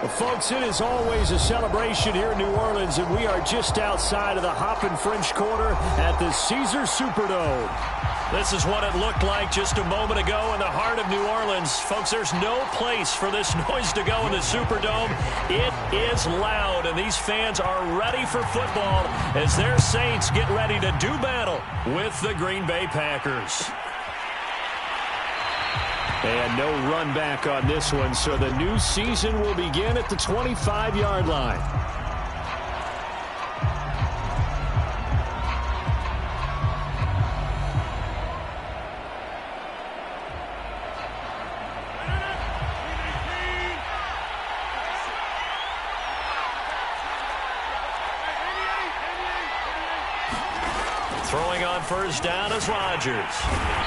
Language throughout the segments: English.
Well, folks, it is always a celebration here in New Orleans, and we are just outside of the Hoppin' French Quarter at the Caesars Superdome. This is what it looked like just a moment ago in the heart of New Orleans. Folks, there's no place for this noise to go in the Superdome. It is loud, and these fans are ready for football as their Saints get ready to do battle with the Green Bay Packers. And no run back on this one, so the new season will begin at the 25-yard line. Throwing on first down is Rodgers.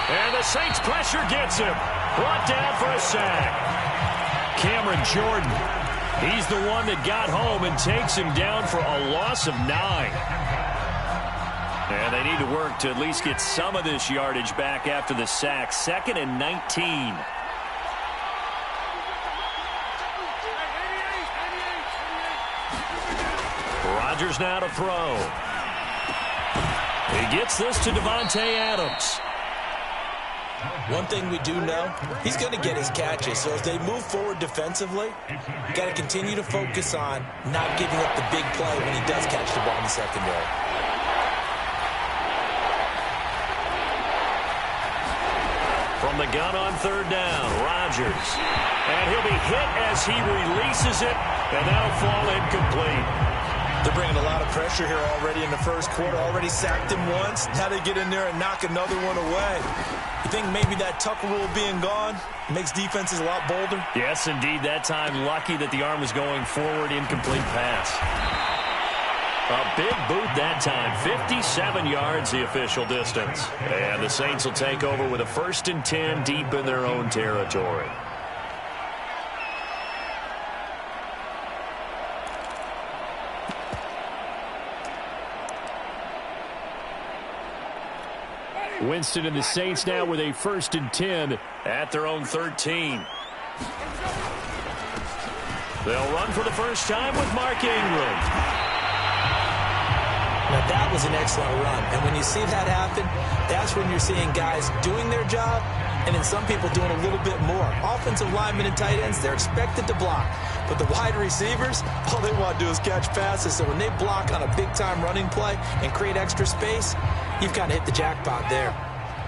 And the Saints pressure gets him. Brought down for a sack. Cameron Jordan. He's the one that got home and takes him down for a loss of 9. And they need to work to at least get some of this yardage back after the sack. 2nd and 19. Rodgers now to throw. He gets this to Devontae Adams. One thing we do know, he's going to get his catches. So as they move forward defensively, you got to continue to focus on not giving up the big play when he does catch the ball in the secondary. From the gun on third down, Rodgers. And he'll be hit as he releases it, and that'll fall incomplete. They're bringing a lot of pressure here already in the first quarter. Already sacked him once. Now they get in there and knock another one away. You think maybe that Tucker rule being gone makes defenses a lot bolder? Yes, indeed. That time, lucky that the arm was going forward. Incomplete pass. A big boot that time. 57 yards, the official distance. And the Saints will take over with a 1st and 10 deep in their own territory. Winston and the Saints now with a 1st and 10 at their own 13. They'll run for the first time with Mark Ingram. Now that was an excellent run, and when you see that happen, that's when you're seeing guys doing their job, and then some people doing a little bit more. Offensive linemen and tight ends, they're expected to block. But the wide receivers, all they want to do is catch passes. So when they block on a big-time running play and create extra space, you've kind of hit the jackpot there.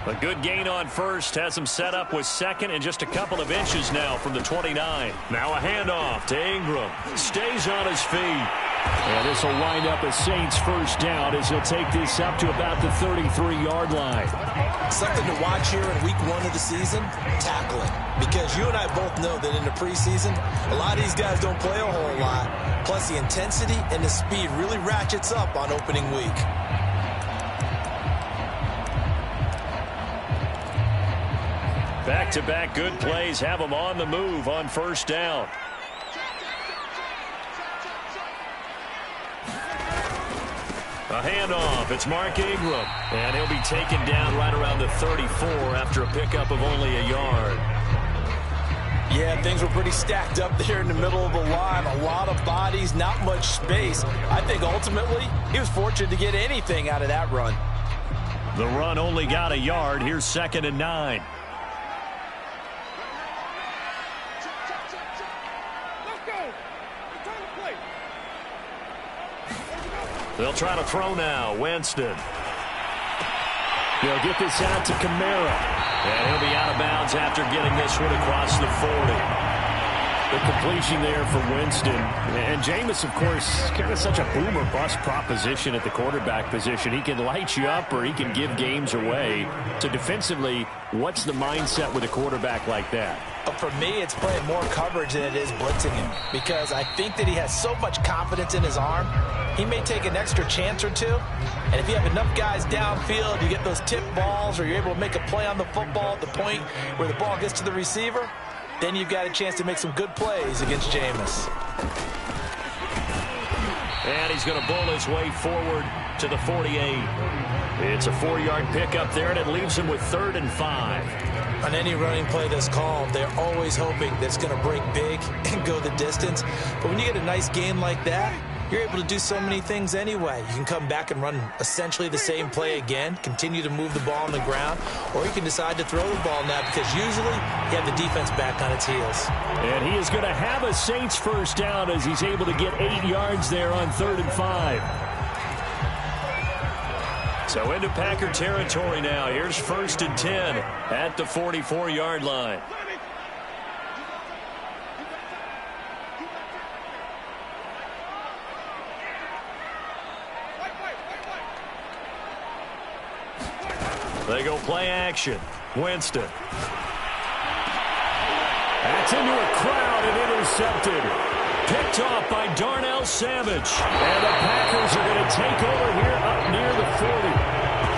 A good gain on first has him set up with 2nd and just a couple of inches now from the 29. Now a handoff to Ingram. Stays on his feet. And this will wind up a Saints first down as he'll take this up to about the 33-yard line. Something to watch here in week 1 of the season, tackling. Because you and I both know that in the preseason, a lot of these guys don't play a whole lot. Plus the intensity and the speed really ratchets up on opening week. Back-to-back good plays have them on the move on first down. A handoff. It's Mark Ingram. And he'll be taken down right around the 34 after a pickup of only a yard. Yeah, things were pretty stacked up there in the middle of the line. A lot of bodies, not much space. I think ultimately he was fortunate to get anything out of that run. The run only got a yard. Here's 2nd and 9. They'll try to throw now. Winston. They'll get this out to Kamara. And he'll be out of bounds after getting this one across the 40. The completion there for Winston. And Jameis, of course, kind of such a boom or bust proposition at the quarterback position. He can light you up or he can give games away. So defensively, what's the mindset with a quarterback like that? For me, it's playing more coverage than it is blitzing him. Because I think that he has so much confidence in his arm, he may take an extra chance or two. And if you have enough guys downfield, you get those tip balls, or you're able to make a play on the football at the point where the ball gets to the receiver, then you've got a chance to make some good plays against Jameis. And he's going to bull his way forward to the 48. It's a 4-yard pickup there, and it leaves him with 3rd and 5. On any running play that's called, they're always hoping that it's going to break big and go the distance. But when you get a nice gain like that, you're able to do so many things anyway. You can come back and run essentially the same play again, continue to move the ball on the ground, or you can decide to throw the ball now because usually you have the defense back on its heels. And he is going to have a Saints first down as he's able to get 8 yards there on 3rd and 5. So into Packer territory now. Here's 1st and 10 at the 44-yard line. They go play action. Winston. That's into a crowd and intercepted. Picked off by Darnell Savage. And the Packers are going to take over here up near the 40.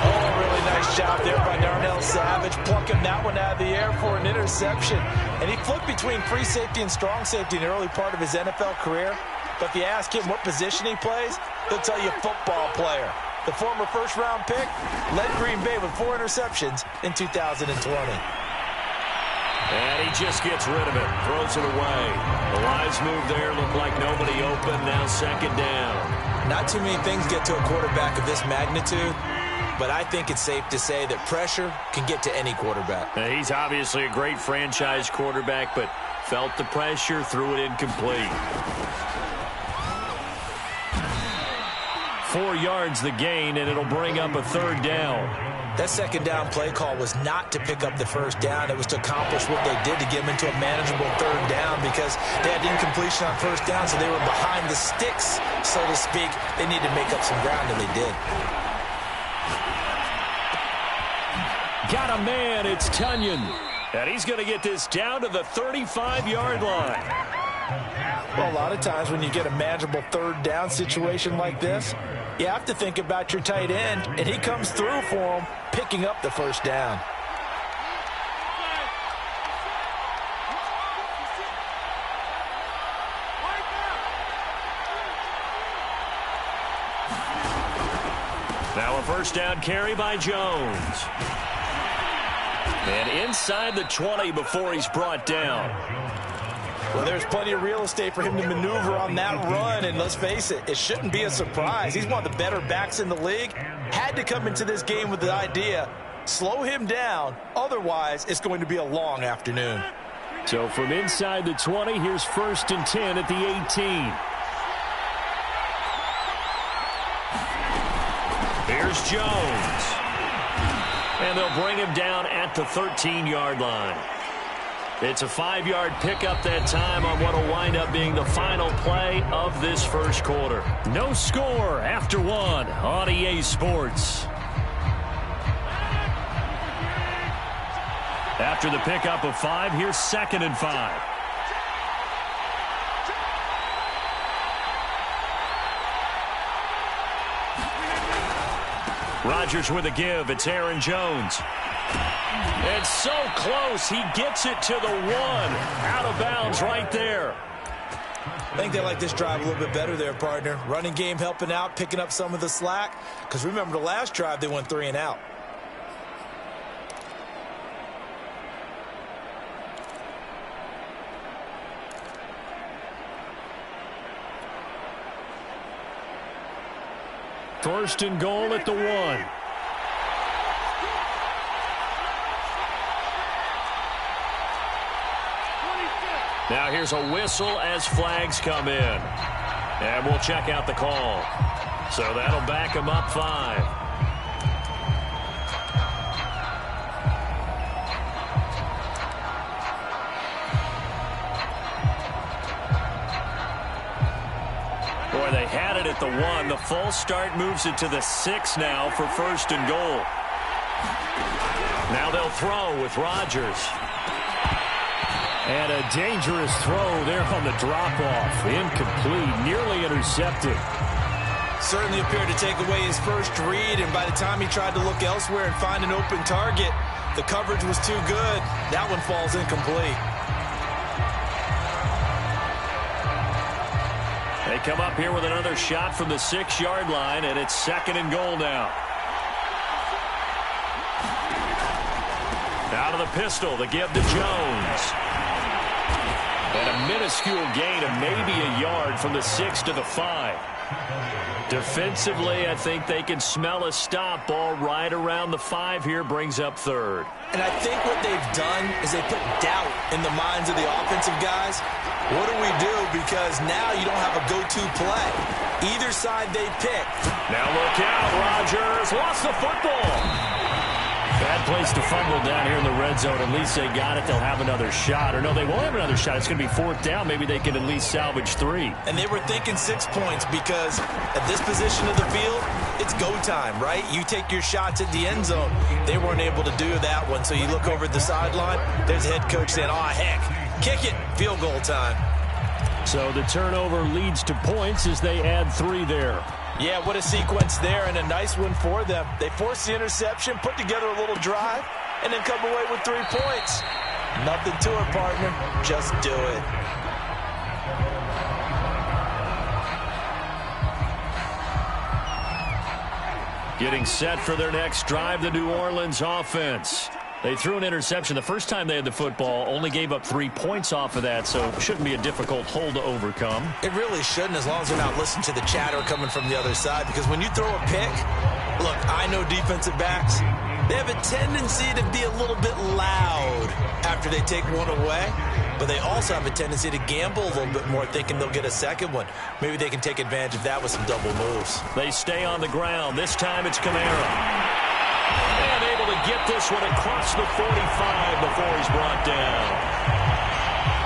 Oh, a really nice job there by Darnell Savage, plucking that one out of the air for an interception. And he flipped between free safety and strong safety in the early part of his NFL career. But if you ask him what position he plays, he'll tell you football player. The former first-round pick led Green Bay with 4 interceptions in 2020. And he just gets rid of it, throws it away. The lines move there, look like nobody open, now 2nd down. Not too many things get to a quarterback of this magnitude, but I think it's safe to say that pressure can get to any quarterback. Now, he's obviously a great franchise quarterback, but felt the pressure, threw it incomplete. 4 yards the gain, and it'll bring up a 3rd down. That 2nd down play call was not to pick up the 1st down. It was to accomplish what they did to get them into a manageable 3rd down because they had incompletion on 1st down, so they were behind the sticks, so to speak. They needed to make up some ground, and they did. Got a man, it's Tunyon. And he's going to get this down to the 35-yard line. Well, a lot of times when you get a manageable 3rd down situation like this, you have to think about your tight end, and he comes through for him, picking up the 1st down. Now a 1st down carry by Jones. And inside the 20 before he's brought down. Well, there's plenty of real estate for him to maneuver on that run, and let's face it, it shouldn't be a surprise. He's one of the better backs in the league. Had to come into this game with the idea, slow him down, otherwise it's going to be a long afternoon. So from inside the 20, here's 1st and 10 at the 18. Here's Jones. And they'll bring him down at the 13-yard line. It's a 5-yard pickup that time on what will wind up being the final play of this first quarter. No score after 1 on EA Sports. After the pickup of 5, here's 2nd and 5. Rodgers with a give. It's Aaron Jones. It's so close. He gets it to the 1. Out of bounds right there. I think they like this drive a little bit better there, partner. Running game helping out, picking up some of the slack. Because remember the last drive, they went 3 and out. First and goal at the 1. Now here's a whistle as flags come in. And we'll check out the call. So that'll back him up 5. Boy, they had it at the 1. The false start moves it to the 6 now for 1st and goal. Now they'll throw with Rodgers. And a dangerous throw there on the drop-off. Incomplete, nearly intercepted. Certainly appeared to take away his first read, and by the time he tried to look elsewhere and find an open target, the coverage was too good. That one falls incomplete. They They come up here with another shot from the 6-yard line, and it's 2nd and goal now. Out of the pistol, the give to Jones. And a minuscule gain of maybe a yard from the 6 to the 5. Defensively, I think they can smell a stop. Ball right around the 5 here, brings up 3rd. And I think what they've done is they put doubt in the minds of the offensive guys. What do we do? Because now you don't have a go-to play. Either side they pick. Now look out, Rodgers lost the football. Bad place to fumble down here in the red zone. At least they got it. They'll have another shot. Or no, they won't have another shot. It's going to be 4th down. Maybe they can at least salvage 3. And they were thinking 6 points because at this position of the field, it's go time, right? You take your shots at the end zone. They weren't able to do that one. So you look over at the sideline. There's the head coach saying, oh, heck, kick it. Field goal time. So the turnover leads to points as they add 3 there. Yeah, what a sequence there, and a nice one for them. They forced the interception, put together a little drive, and then come away with 3 points. Nothing to it, partner. Just do it. Getting set for their next drive, the New Orleans offense. They threw an interception the first time they had the football, only gave up 3 points off of that, so it shouldn't be a difficult hole to overcome. It really shouldn't, as long as they're not listening to the chatter coming from the other side, because when you throw a pick, look, I know defensive backs, they have a tendency to be a little bit loud after they take one away, but they also have a tendency to gamble a little bit more, thinking they'll get a second one. Maybe they can take advantage of that with some double moves. They stay on the ground. This time it's Kamara. And able to get this one across the 45 before he's brought down.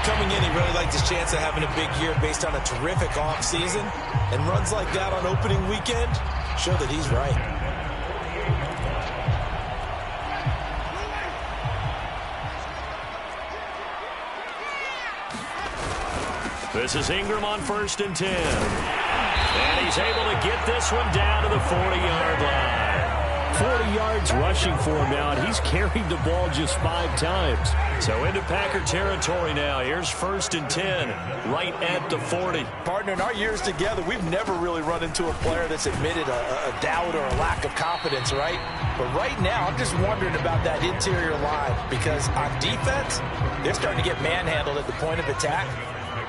Coming in, he really liked his chance of having a big year based on a terrific offseason. And runs like that on opening weekend show that he's right. This is Ingram on 1st and 10. And he's able to get this one down to the 40-yard line. 40 yards rushing for him now, and he's carried the ball just 5 times. So into Packer territory now. Here's 1st and 10, right at the 40. Partner, in our years together, we've never really run into a player that's admitted a doubt or a lack of confidence, right? But right now, I'm just wondering about that interior line, because on defense, they're starting to get manhandled at the point of attack.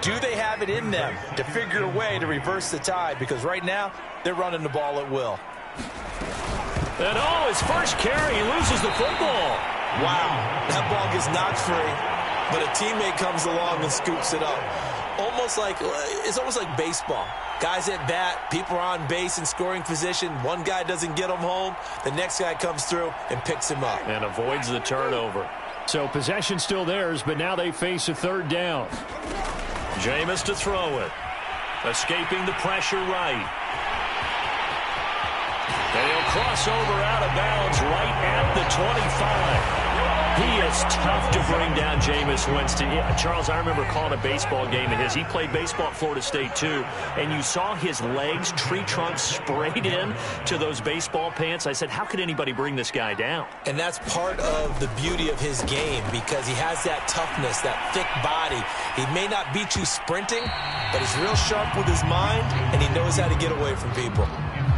Do they have it in them to figure a way to reverse the tide? Because right now, they're running the ball at will. And his first carry, he loses the football. Wow, that ball gets knocked free, but a teammate comes along and scoops it up. It's almost like baseball. Guys at bat, people are on base in scoring position. One guy doesn't get him home. The next guy comes through and picks him up. And avoids the turnover. So possession still theirs, but now they face a 3rd down. Jameis to throw it. Escaping the pressure right. And he'll cross over out of bounds right at the 25. He is tough to bring down, Jameis Winston. Yeah, Charles, I remember calling a baseball game of his. He played baseball at Florida State, too. And you saw his legs, tree trunks sprayed in to those baseball pants. I said, how could anybody bring this guy down? And that's part of the beauty of his game, because he has that toughness, that thick body. He may not beat you sprinting, but he's real sharp with his mind, and he knows how to get away from people.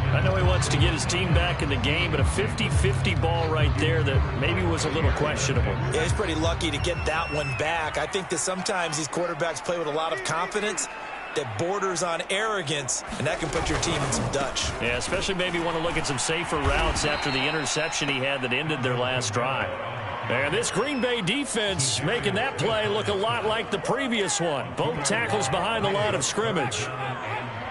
I know he wants to get his team back in the game, but a 50-50 ball right there that maybe was a little questionable. Yeah, he's pretty lucky to get that one back. I think that sometimes these quarterbacks play with a lot of confidence that borders on arrogance, and that can put your team in some Dutch. Yeah, especially maybe want to look at some safer routes after the interception he had that ended their last drive. And this Green Bay defense making that play look a lot like the previous one. Both tackles behind the line of scrimmage.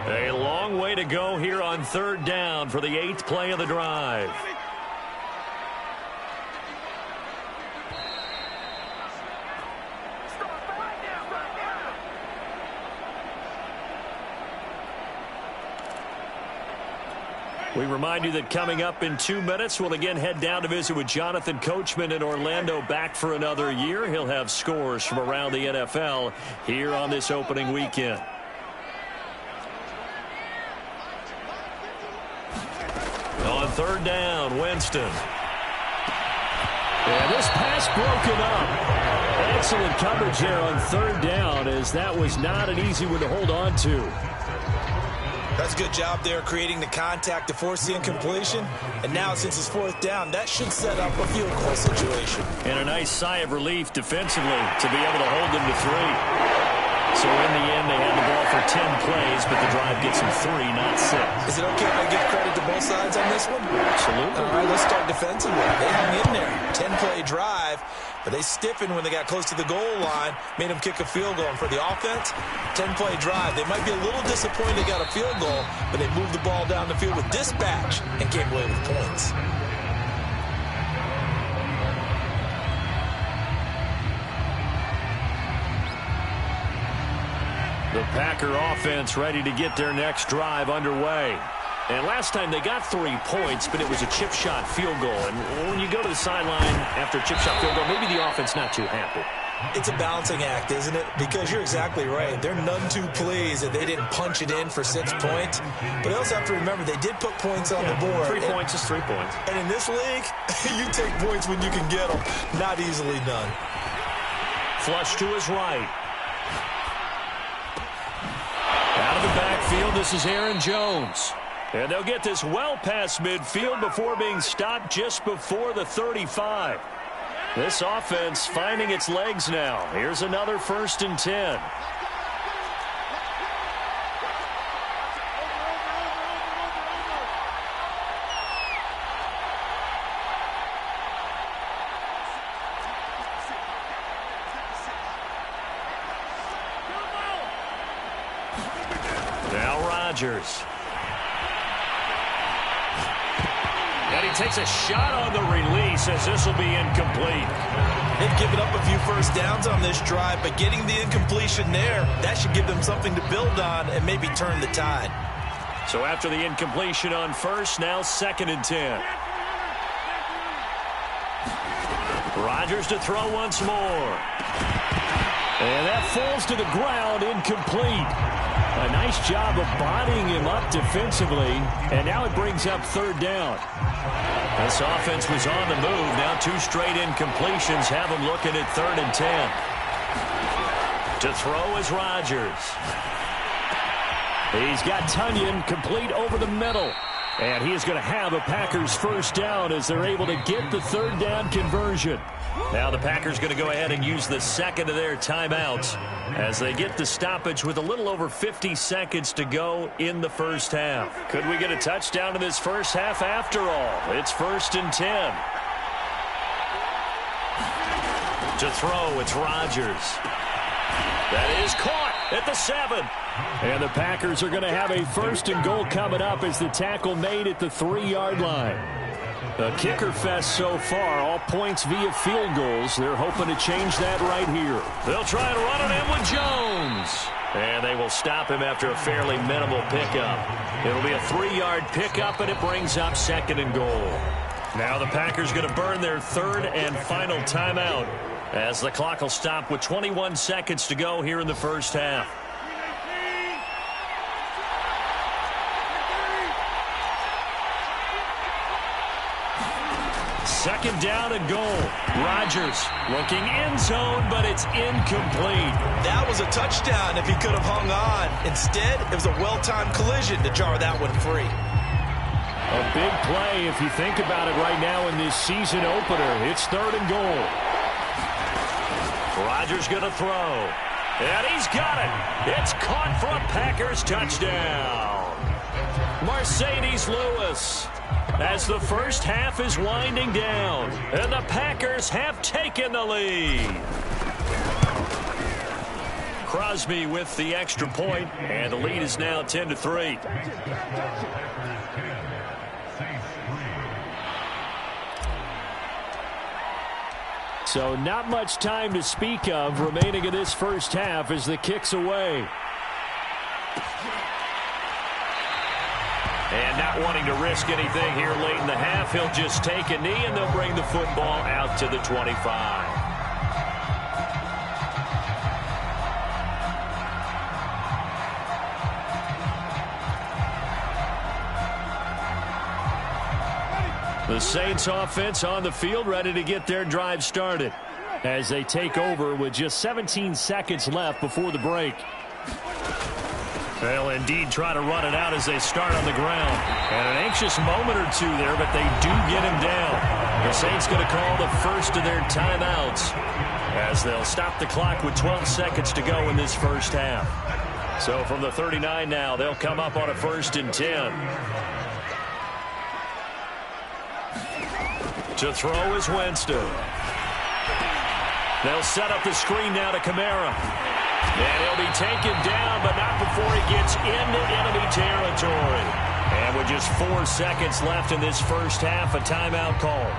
A long way to go here on 3rd down for the 8th play of the drive. We remind you that coming up in 2 minutes, we'll again head down to visit with Jonathan Coachman in Orlando, back for another year. He'll have scores from around the NFL here on this opening weekend. On 3rd down, Winston. And this pass broken up. Excellent coverage there on 3rd down, as that was not an easy one to hold on to. That's a good job there creating the contact to force the incompletion. And now since it's fourth down, that should set up a field goal situation. And a nice sigh of relief defensively to be able to hold them to 3. So in the end, they had the ball for 10 plays, but the drive gets them 3, not 6. Is it okay if I give credit to both sides on this one? Absolutely. All right, let's start defensively. They hung in there. 10-play drive, but they stiffened when they got close to the goal line, made them kick a field goal. And for the offense, 10-play drive. They might be a little disappointed they got a field goal, but they moved the ball down the field with dispatch and came away with points. The Packer offense ready to get their next drive underway. And last time they got 3 points, but it was a chip shot field goal. And when you go to the sideline after a chip shot field goal, maybe the offense not too happy. It's a balancing act, isn't it? Because you're exactly right. They're none too pleased that they didn't punch it in for 6 points. But they also have to remember they did put points on the board. 3 points is 3 points. And in this league, you take points when you can get them. Not easily done. Flush to his right. Out of the backfield, this is Aaron Jones. And they'll get this well past midfield before being stopped just before the 35. This offense finding its legs now. Here's another 1st and 10. Now Rodgers. And he takes a shot on the release as this will be incomplete. They've given up a few first downs on this drive, but getting the incompletion there, that should give them something to build on and maybe turn the tide. So after the incompletion on first, now 2nd and 10. Rodgers to throw once more. And that falls to the ground, incomplete. A nice job of bodying him up defensively, and now it brings up 3rd down. This offense was on the move. Now 2 straight incompletions have them looking at 3rd and 10. To throw is Rodgers. He's got Tunyon complete over the middle. And he is going to have a Packers 1st down as they're able to get the 3rd down conversion. Now the Packers going to go ahead and use the 2nd of their timeouts as they get the stoppage with a little over 50 seconds to go in the first half. Could we get a touchdown in this first half after all? It's 1st and 10. To throw, it's Rodgers. That is caught at the 7. And the Packers are going to have a 1st and goal coming up as the tackle made at the 3-yard line. A kicker fest so far, all points via field goals. They're hoping to change that right here. They'll try and run it in with Jones. And they will stop him after a fairly minimal pickup. It'll be a 3-yard pickup, and it brings up 2nd and goal. Now the Packers going to burn their 3rd and final timeout as the clock will stop with 21 seconds to go here in the first half. Second down and goal. Rodgers looking end zone, but it's incomplete. That was a touchdown if he could have hung on. Instead, it was a well-timed collision to jar that one free. A big play if you think about it right now in this season opener. It's 3rd and goal. Rodgers going to throw. And he's got it. It's caught for a Packers touchdown. Mercedes Lewis. As the first half is winding down, and the Packers have taken the lead. Crosby with the extra point, and the lead is now 10-3. So not much time to speak of remaining in this first half as the kick's away. And not wanting to risk anything here late in the half, he'll just take a knee, and they'll bring the football out to the 25. The Saints offense on the field ready to get their drive started as they take over with just 17 seconds left before the break. They'll indeed try to run it out as they start on the ground. And an anxious moment or two there, but they do get him down. The Saints going to call the first of their timeouts as they'll stop the clock with 12 seconds to go in this first half. So from the 39 now, they'll come up on a 1st and 10. To throw is Winston. They'll set up the screen now to Kamara. And he'll be taken down, but not before he gets into enemy territory. And with just 4 seconds left in this first half, a timeout call.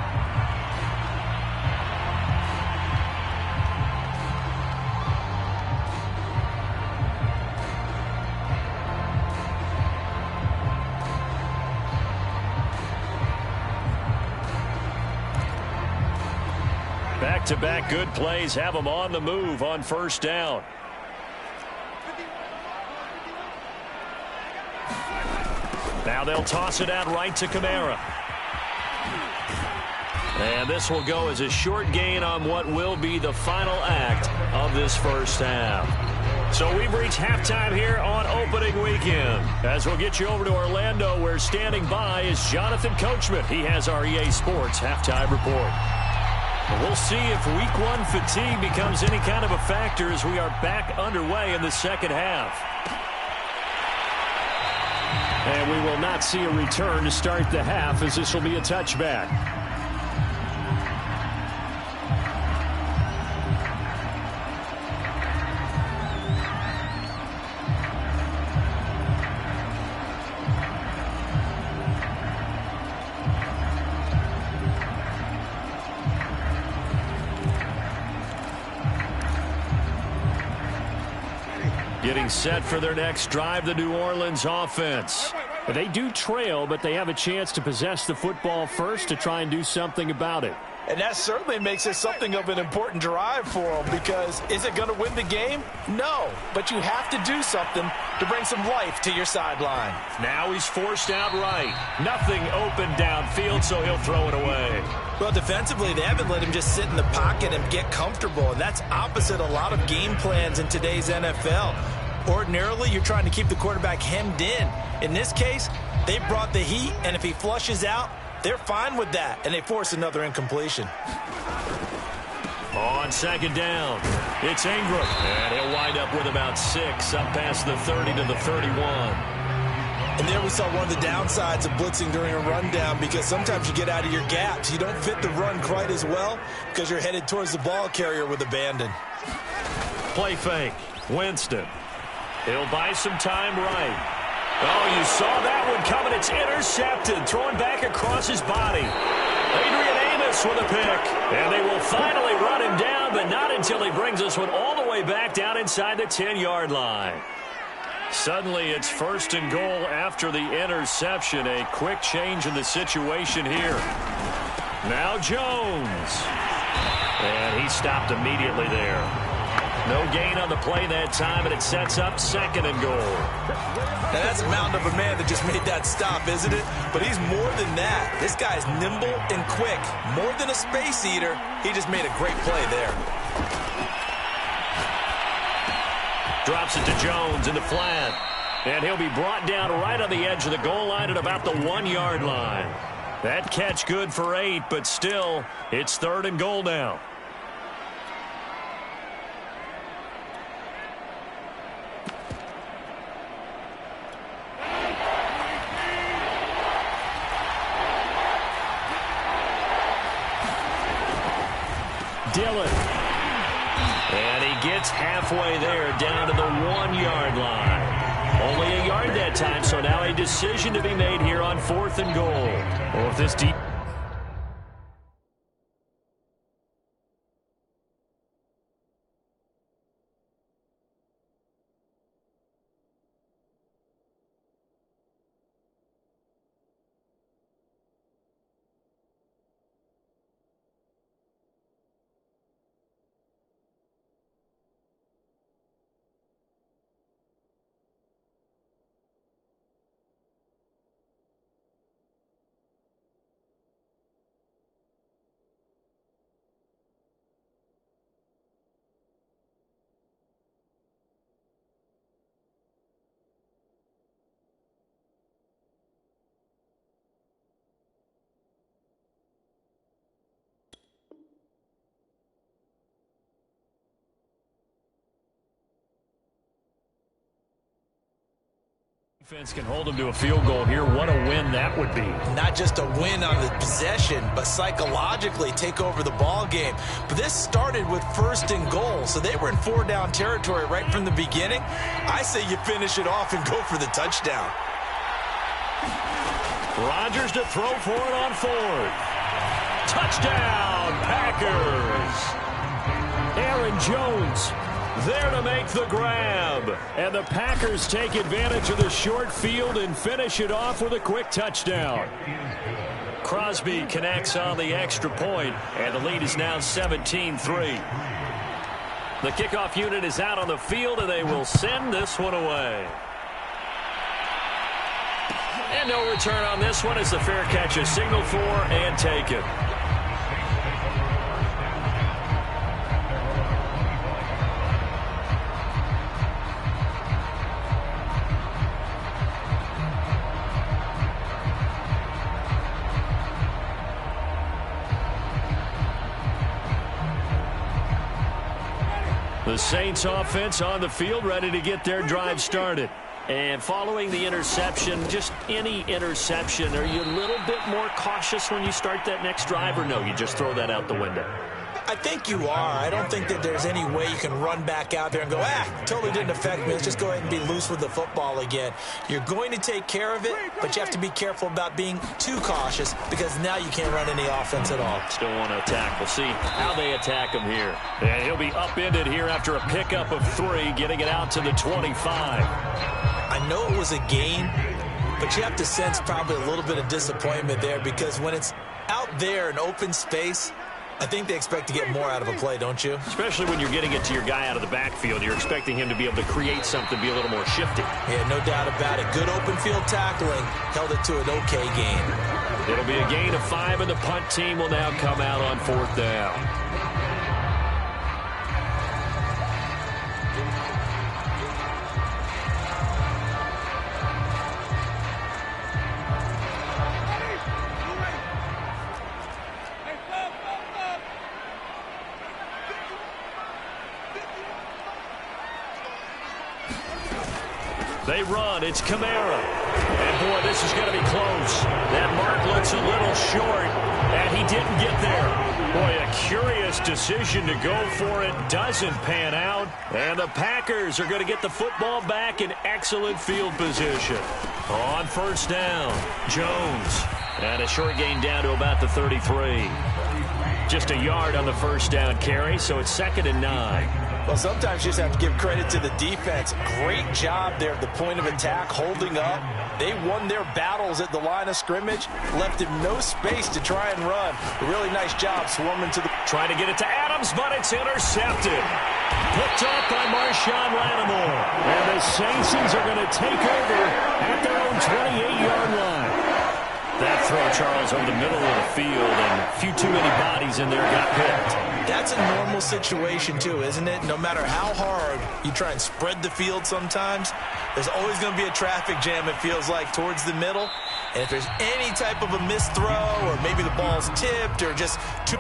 Back-to-back good plays have them on the move on 1st down. Now they'll toss it out right to Kamara. And this will go as a short gain on what will be the final act of this first half. So we've reached halftime here on opening weekend. As we'll get you over to Orlando, where standing by is Jonathan Coachman. He has our EA Sports halftime report. We'll see if week 1 fatigue becomes any kind of a factor as we are back underway in the second half. And we will not see a return to start the half, as this will be a touchback. Getting set for their next drive, the New Orleans offense. They do trail, but they have a chance to possess the football first to try and do something about it. And that certainly makes it something of an important drive for them, because is it going to win the game? No, but you have to do something to bring some life to your sideline. Now he's forced out right. Nothing open downfield, so he'll throw it away. Well, defensively, they haven't let him just sit in the pocket and get comfortable, and that's opposite a lot of game plans in today's NFL. Ordinarily, you're trying to keep the quarterback hemmed in. In this case, they brought the heat, and if he flushes out, they're fine with that, and they force another incompletion. On 2nd down, it's Ingram, and he'll wind up with about 6 up past the 30 to the 31. And there we saw one of the downsides of blitzing during a rundown, because sometimes you get out of your gaps. You don't fit the run quite as well because you're headed towards the ball carrier with abandon. Play fake. Winston. He'll buy some time right. Oh, you saw that one coming. It's intercepted. Throwing back across his body. Adrian Amos with a pick. And they will finally run him down, but not until he brings this one all the way back down inside the 10-yard line. Suddenly, it's 1st and goal after the interception. A quick change in the situation here. Now Jones. And he stopped immediately there. No gain on the play that time, and it sets up 2nd and goal. Now that's a mountain of a man that just made that stop, isn't it? But he's more than that. This guy's nimble and quick. More than a space eater, he just made a great play there. Drops it to Jones in the flat. And he'll be brought down right on the edge of the goal line at about the 1-yard line. That catch good for 8, but still, it's 3rd and goal now. Dillon. And he gets halfway there, down to the 1-yard line. Only a yard that time, so now a decision to be made here on 4th and goal. Well, if this deep... Defense can hold them to a field goal here. What a win that would be. Not just a win on the possession, but psychologically take over the ball game. But this started with 1st and goal, so they were in 4-down territory right from the beginning. I say you finish it off and go for the touchdown. Rodgers to throw for it on 4th. Touchdown, Packers. Aaron Jones there to make the grab. And the Packers take advantage of the short field and finish it off with a quick touchdown. Crosby connects on the extra point, and the lead is now 17-3. The kickoff unit is out on the field, and they will send this one away. And no return on this one as the fair catch is signaled for and taken. The Saints offense on the field, ready to get their drive started. And following the interception, just any interception, are you a little bit more cautious when you start that next drive, or no, you just throw that out the window? I think you are. I don't think that there's any way you can run back out there and go, totally didn't affect me. Let's just go ahead and be loose with the football again. You're going to take care of it, but you have to be careful about being too cautious because now you can't run any offense at all. Still want to attack. We'll see how they attack him here. And he'll be upended here after a pickup of 3, getting it out to the 25. I know it was a gain, but you have to sense probably a little bit of disappointment there because when it's out there in open space, I think they expect to get more out of a play, don't you? Especially when you're getting it to your guy out of the backfield. You're expecting him to be able to create something, be a little more shifty. Yeah, no doubt about it. Good open field tackling. Held it to an okay gain. It'll be a gain of 5, and the punt team will now come out on 4th down. They run. It's Kamara. And, boy, this is going to be close. That mark looks a little short, and he didn't get there. Boy, a curious decision to go for it. Doesn't pan out. And the Packers are going to get the football back in excellent field position. On 1st down, Jones. And a short gain down to about the 33. Just a yard on the 1st down carry, so it's 2nd and 9. Well, sometimes you just have to give credit to the defense. Great job there at the point of attack, holding up. They won their battles at the line of scrimmage, left him no space to try and run. A really nice job swarming to the... Trying to get it to Adams, but it's intercepted. Picked up by Marshawn Lattimore. And the Saints are going to take over at their own 28-yard line. That throw, Charles, over the middle of the field, and a few too many bodies in there got picked. That's a normal situation, too, isn't it? No matter how hard you try and spread the field sometimes, there's always going to be a traffic jam, it feels like, towards the middle. And if there's any type of a missed throw, or maybe the ball's tipped, or just too...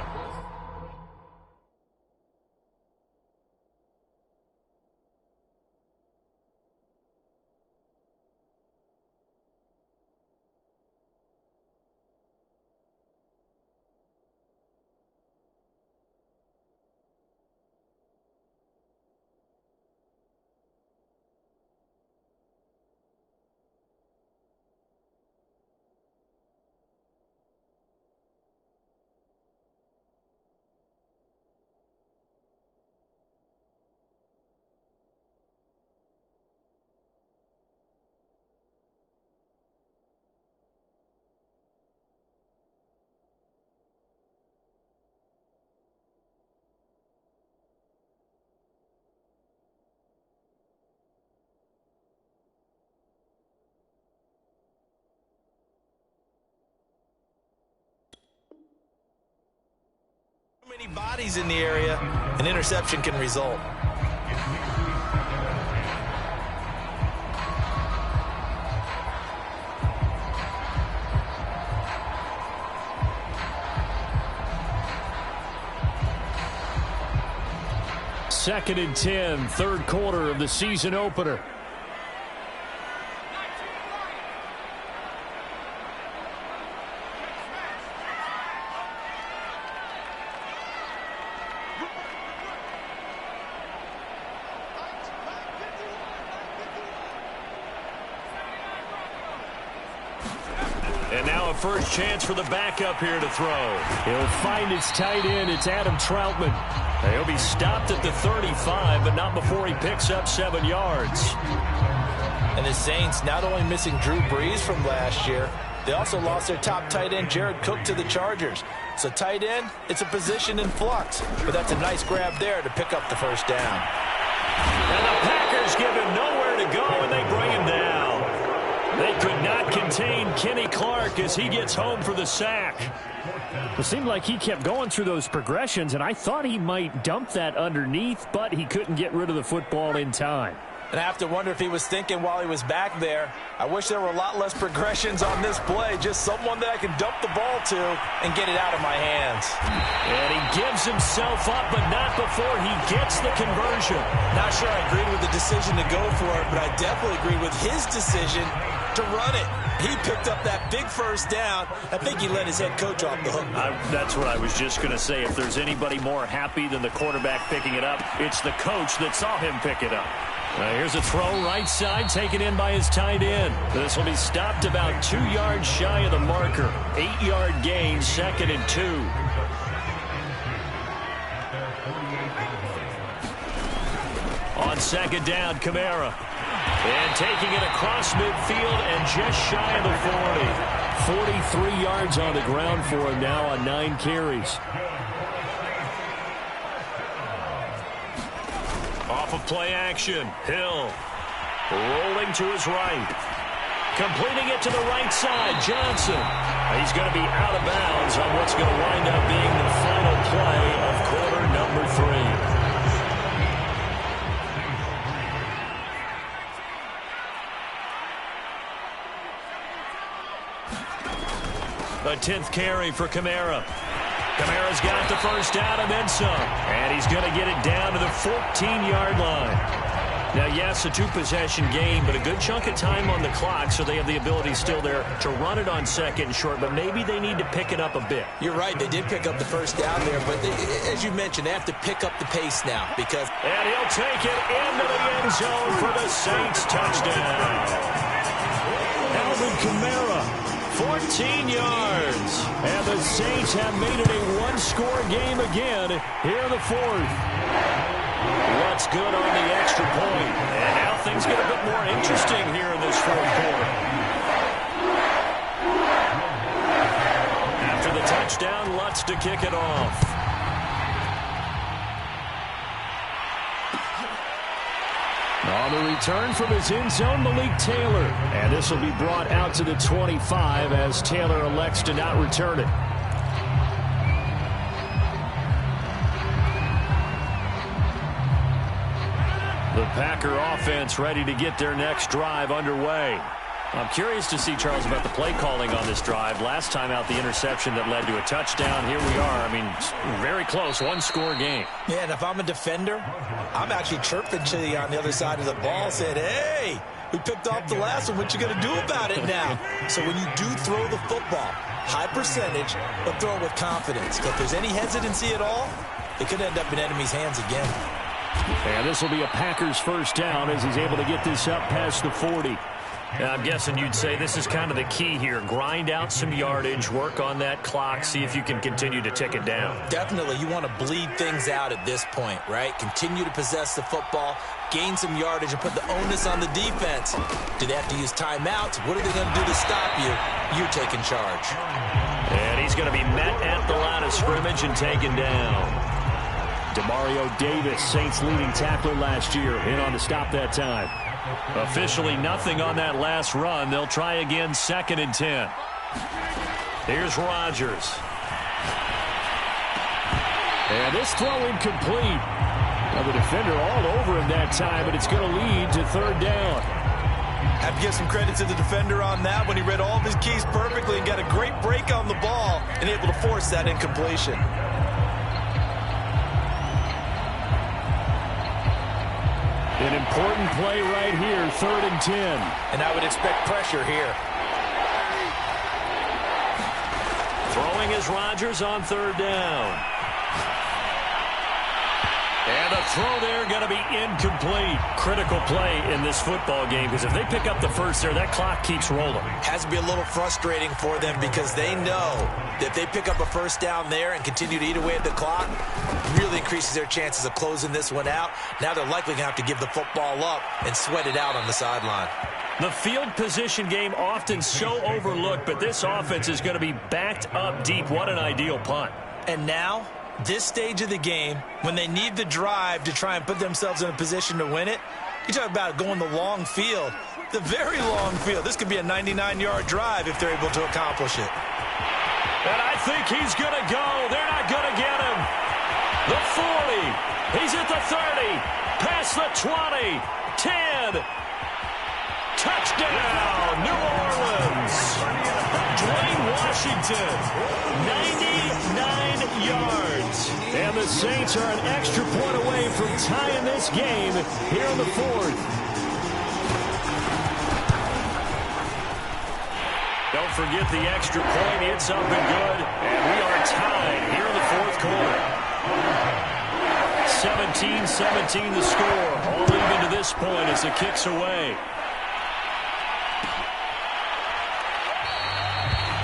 many bodies in the area, an interception can result. Second and 10, 3rd quarter of the season opener. first chance for the backup here to throw. He'll find his tight end. It's Adam Troutman. He'll be stopped at the 35, but not before he picks up 7 yards. And the Saints not only missing Drew Brees from last year, they also lost their top tight end, Jared Cook, to the Chargers. So tight end, it's a position in flux. But that's a nice grab there to pick up the first down. And the Packers give him nowhere to go, and they bring him down. They could not contain Kenny Clark as he gets home for the sack. It seemed like he kept going through those progressions, and I thought he might dump that underneath, but he couldn't get rid of the football in time. And I have to wonder if he was thinking while he was back there, I wish there were a lot less progressions on this play, just someone that I can dump the ball to and get it out of my hands. And he gives himself up, but not before he gets the conversion. Not sure I agreed with the decision to go for it, but I definitely agreed with his decision to run it. He picked up that big first down. I think he let his head coach off the hook. That's what I was just going to say. If there's anybody more happy than the quarterback picking it up, it's the coach that saw him pick it up. Here's a throw right side, taken in by his tight end. This will be stopped about 2 yards shy of the marker. 8-yard gain, 2nd and 2. On 2nd down, Kamara. And taking it across midfield and just shy of the 40. 43 yards on the ground for him now on 9 carries. Off of play action, Hill rolling to his right. Completing it to the right side, Johnson. He's going to be out of bounds on what's going to wind up being the final play of quarter number 3. A 10th carry for Kamara. Kamara's got the first down and then some. And he's going to get it down to the 14-yard line. Now, yes, a 2-possession game, but a good chunk of time on the clock, so they have the ability still there to run it on 2nd and short, but maybe they need to pick it up a bit. You're right. They did pick up the first down there, but as you mentioned, they have to pick up the pace now because... And he'll take it into the end zone for the Saints touchdown. Alvin Kamara. 14 yards. And the Saints have made it a one-score game again here in the 4th. What's good on the extra point? And now things get a bit more interesting here in this 4th quarter. After the touchdown, Lutz to kick it off. On the return from his end zone, Malik Taylor. And this will be brought out to the 25 as Taylor elects to not return it. The Packer offense ready to get their next drive underway. I'm curious to see, Charles, about the play calling on this drive. Last time out, the interception that led to a touchdown. Here we are. I mean, very close, one-score game. Yeah, and if I'm a defender, I'm actually chirping to you on the other side of the ball, saying, hey, we picked off the last one. What you going to do about it now? So when you do throw the football, high percentage, but throw it with confidence. Because if there's any hesitancy at all, it could end up in enemy's hands again. And this will be a Packers first down as he's able to get this up past the 40. I'm guessing you'd say this is kind of the key here. Grind out some yardage, work on that clock, see if you can continue to tick it down. Definitely. You want to bleed things out at this point, right? Continue to possess the football, gain some yardage, and put the onus on the defense. Do they have to use timeouts? What are they going to do to stop you? You're taking charge. And he's going to be met at the line of scrimmage and taken down. Demario Davis, Saints leading tackler last year, in on the stop that time. Officially nothing on that last run. They'll try again, 2nd and 10. Here's Rodgers. And this throw incomplete. Now the defender all over him that time, but it's going to lead to 3rd down. I have to give some credit to the defender on that when he read all of his keys perfectly and got a great break on the ball and able to force that incompletion. An important play right here, 3rd and 10. And I would expect pressure here. Throwing is Rodgers on 3rd down. And And the throw there going to be incomplete. Critical play in this football game, because if they pick up the first there, that clock keeps rolling. Has to be a little frustrating for them because they know that if they pick up a first down there and continue to eat away at the clock, really increases their chances of closing this one out. Now they're likely going to have to give the football up and sweat it out on the sideline. The field position game often so overlooked, but this offense is going to be backed up deep. What an ideal punt. And now, this stage of the game, when they need the drive to try and put themselves in a position to win it, you talk about going the long field, the very long field. This could be a 99-yard drive if they're able to accomplish it. And I think he's going to go. They're not going to get him. The 40. He's at the 30. Past the 20. 10. Touchdown, New Orleans. Dwayne Washington, 99 yards. And the Saints are an extra point away from tying this game here in the fourth. Don't forget the extra point. It's up and good. And we are tied here in the fourth quarter. 17-17 the score. All even to this point as the kick's away.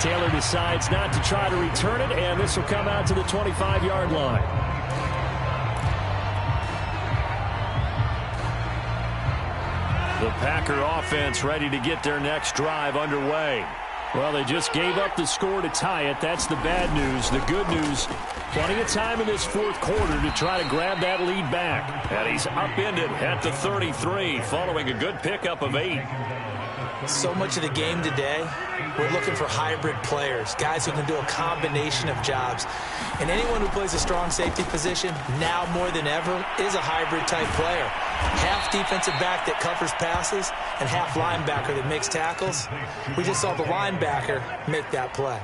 Taylor decides not to try to return it, and this will come out to the 25-yard line. The Packer offense ready to get their next drive underway. Well, they just gave up the score to tie it. That's the bad news. The good news, plenty of time in this fourth quarter to try to grab that lead back. And he's upended at the 33 following a good pickup of 8. So much of the game today, we're looking for hybrid players, guys who can do a combination of jobs. And anyone who plays a strong safety position, now more than ever, is a hybrid-type player. Half defensive back that covers passes and half linebacker that makes tackles. We just saw the linebacker make that play.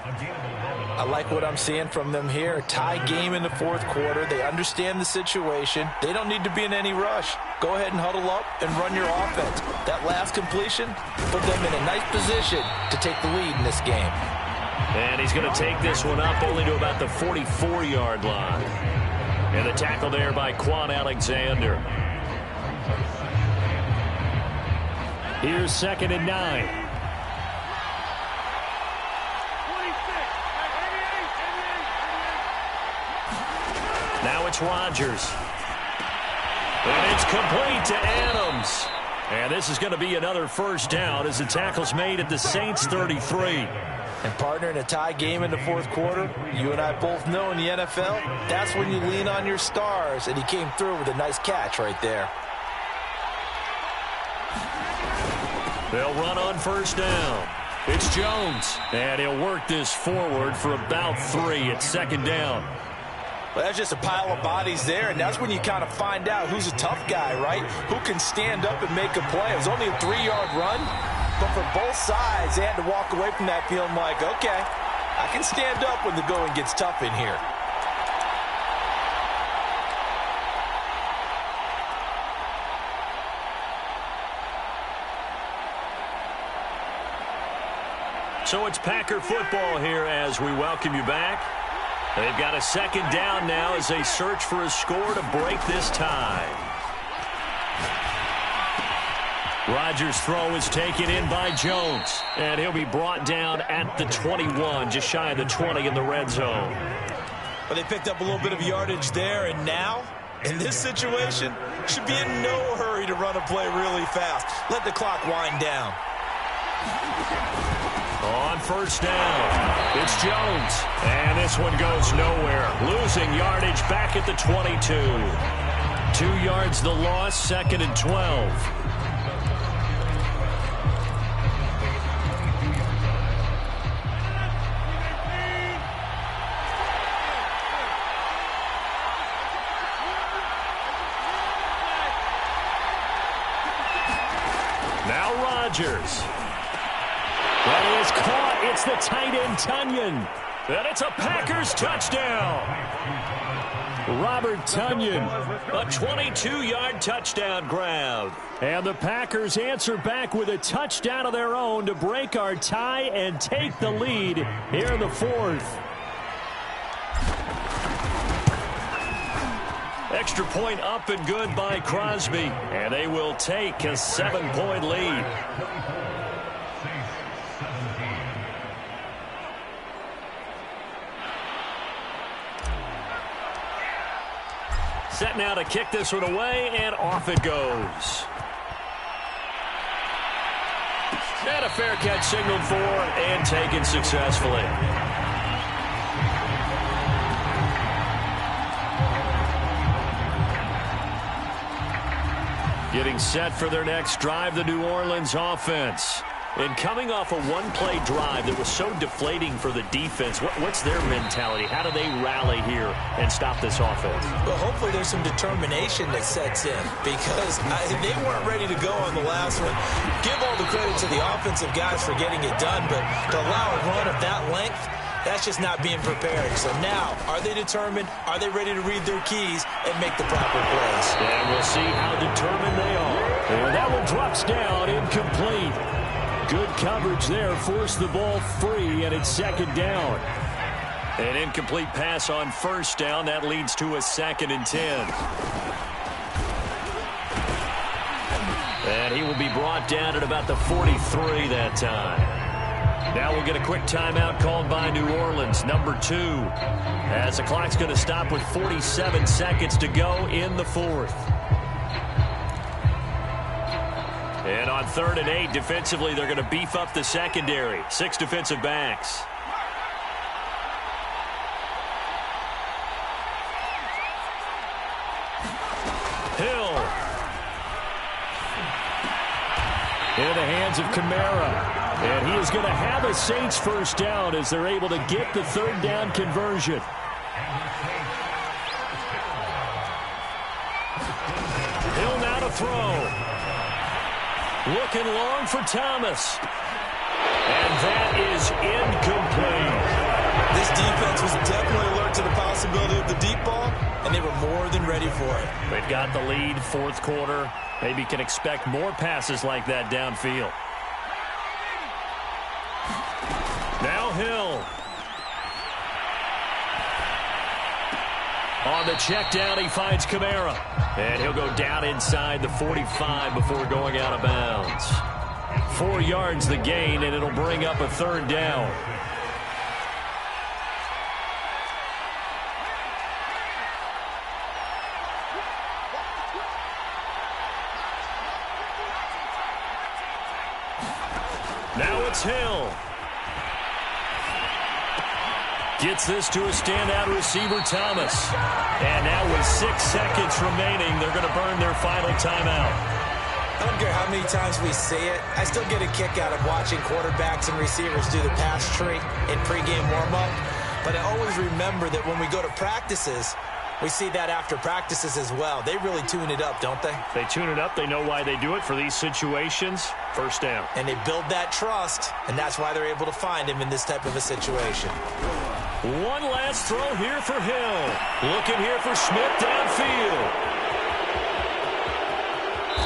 I like what I'm seeing from them here. A tie game in the fourth quarter. They understand the situation. They don't need to be in any rush. Go ahead and huddle up and run your offense. That last completion put them in a nice position to take the lead in this game. And he's going to take this one up only to about the 44-yard line. And the tackle there by Quan Alexander. Here's 2nd and 9. Now it's Rodgers. And it's complete to Adams. And this is going to be another first down as the tackle's made at the Saints 33. And partner, in a tie game in the fourth quarter, you and I both know in the NFL, that's when you lean on your stars. And he came through with a nice catch right there. They'll run on first down. It's Jones. And he'll work this forward for about 3 at 2nd down. Well, that's just a pile of bodies there, and that's when you kind of find out who's a tough guy, right? Who can stand up and make a play. It was only a 3-yard run, but for both sides, they had to walk away from that feeling like, okay, I can stand up when the going gets tough in here. So it's Packer football here as we welcome you back. They've got a 2nd down now as they search for a score to break this tie. Rodgers' throw is taken in by Jones, and he'll be brought down at the 21, just shy of the 20 in the red zone. Well, they picked up a little bit of yardage there, and now, in this situation, should be in no hurry to run a play really fast. Let the clock wind down. On first down, it's Jones. And this one goes nowhere. Losing yardage back at the 22. 2 yards the loss, 2nd and 12. Now Rodgers. That is caught. It's the tight end, Tonyan. And it's a Packers touchdown. Robert Tonyan. A 22-yard touchdown grab. And the Packers answer back with a touchdown of their own to break our tie and take the lead here in the fourth. Extra point up and good by Crosby, and they will take a 7-point lead. Set now to kick this one away, and off it goes. And a fair catch signaled for and taken successfully. Getting set for their next drive, the New Orleans offense. And coming off a one-play drive that was so deflating for the defense, what's their mentality? How do they rally here and stop this offense? Well, hopefully there's some determination that sets in because they weren't ready to go on the last one. Give all the credit to the offensive guys for getting it done, but to allow a run of that length, that's just not being prepared. So now, are they determined? Are they ready to read their keys and make the proper plays? And we'll see how determined they are. And that one drops down, incomplete. Good coverage there, forced the ball free, and it's second down. An incomplete pass on first down. That leads to a 2nd and 10. And he will be brought down at about the 43 that time. Now we'll get a quick timeout called by New Orleans, number 2, as the clock's going to stop with 47 seconds to go in the 4th. And on 3rd and 8, defensively, they're going to beef up the secondary. 6 defensive backs. Hill. In the hands of Kamara. And he is going to have a Saints first down as they're able to get the 3rd down conversion. Hill now to throw. Looking long for Thomas. And that is incomplete. This defense was definitely alert to the possibility of the deep ball, and they were more than ready for it. They've got the lead, 4th quarter. Maybe can expect more passes like that downfield. Now Hill. On the check down, he finds Kamara. And he'll go down inside the 45 before going out of bounds. 4 yards the gain, and it'll bring up a 3rd down. Now it's Hill. Gets this to a standout receiver, Thomas. And now with 6 seconds remaining, they're going to burn their final timeout. I don't care how many times we say it, I still get a kick out of watching quarterbacks and receivers do the pass tree in pregame warm-up. But I always remember that when we go to practices, we see that after practices as well. They really tune it up, don't they? They tune it up. They know why they do it for these situations. First down. And they build that trust, and that's why they're able to find him in this type of a situation. One last throw here for Hill. Looking here for Smith downfield.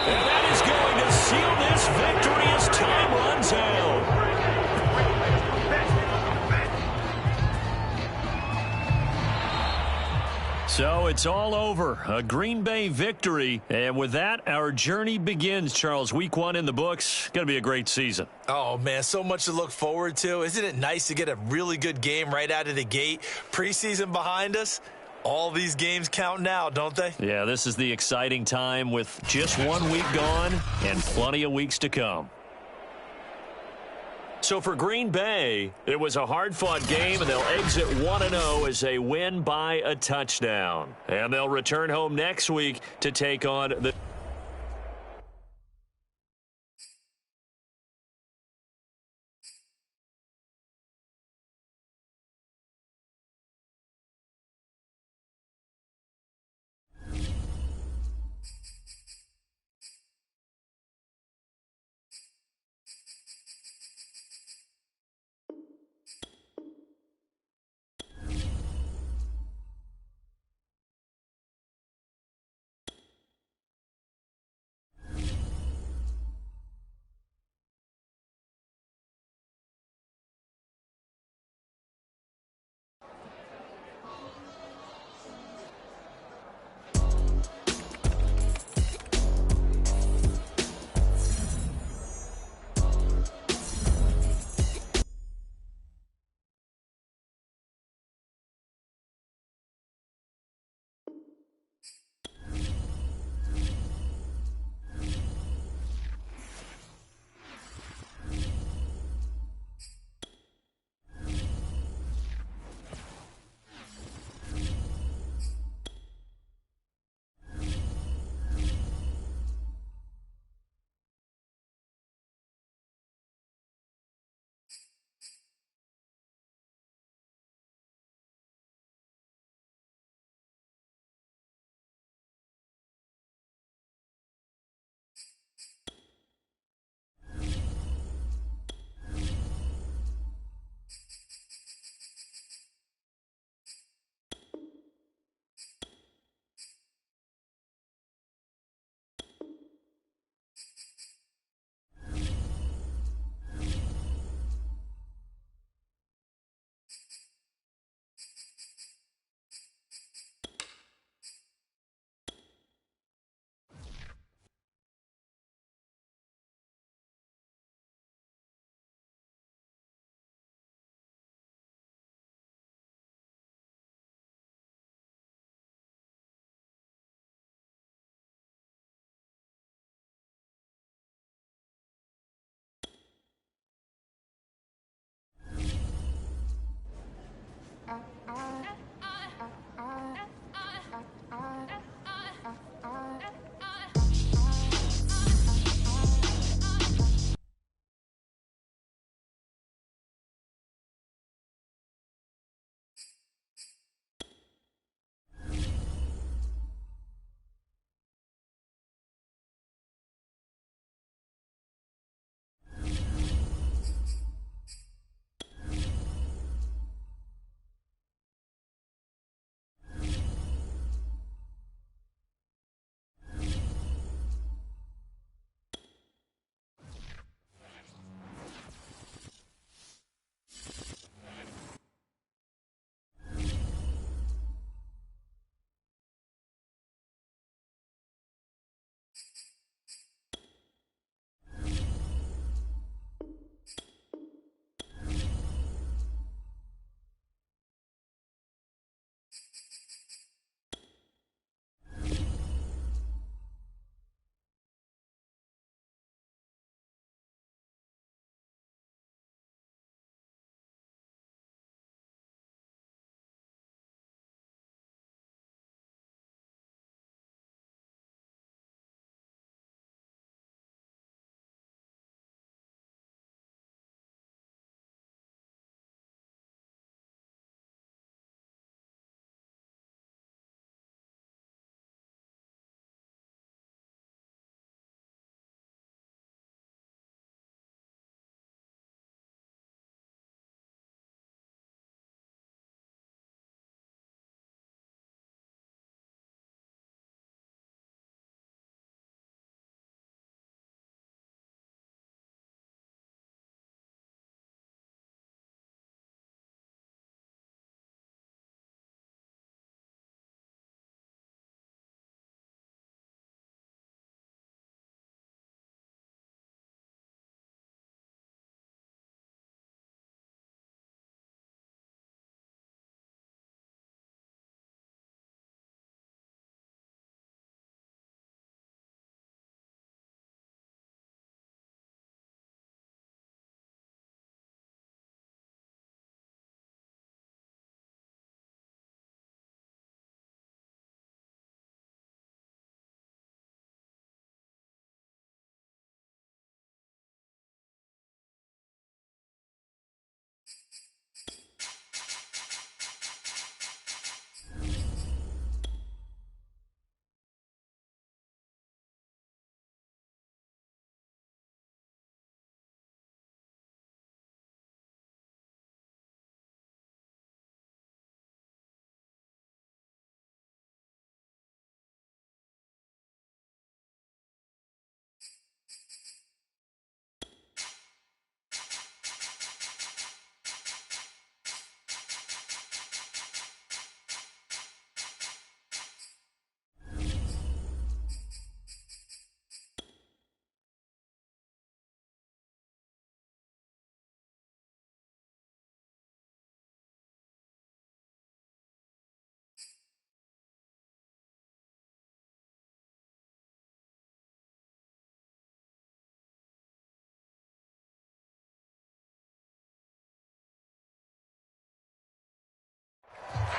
And that is going to seal this victory as time runs out. So it's all over. A Green Bay victory. And with that, our journey begins, Charles. Week 1 in the books. Going to be a great season. Oh, man, so much to look forward to. Isn't it nice to get a really good game right out of the gate? Preseason behind us. All these games count now, don't they? Yeah, this is the exciting time with just 1 week gone and plenty of weeks to come. So for Green Bay, it was a hard-fought game, and they'll exit 1-0 as they win by a touchdown. And they'll return home next week to take on the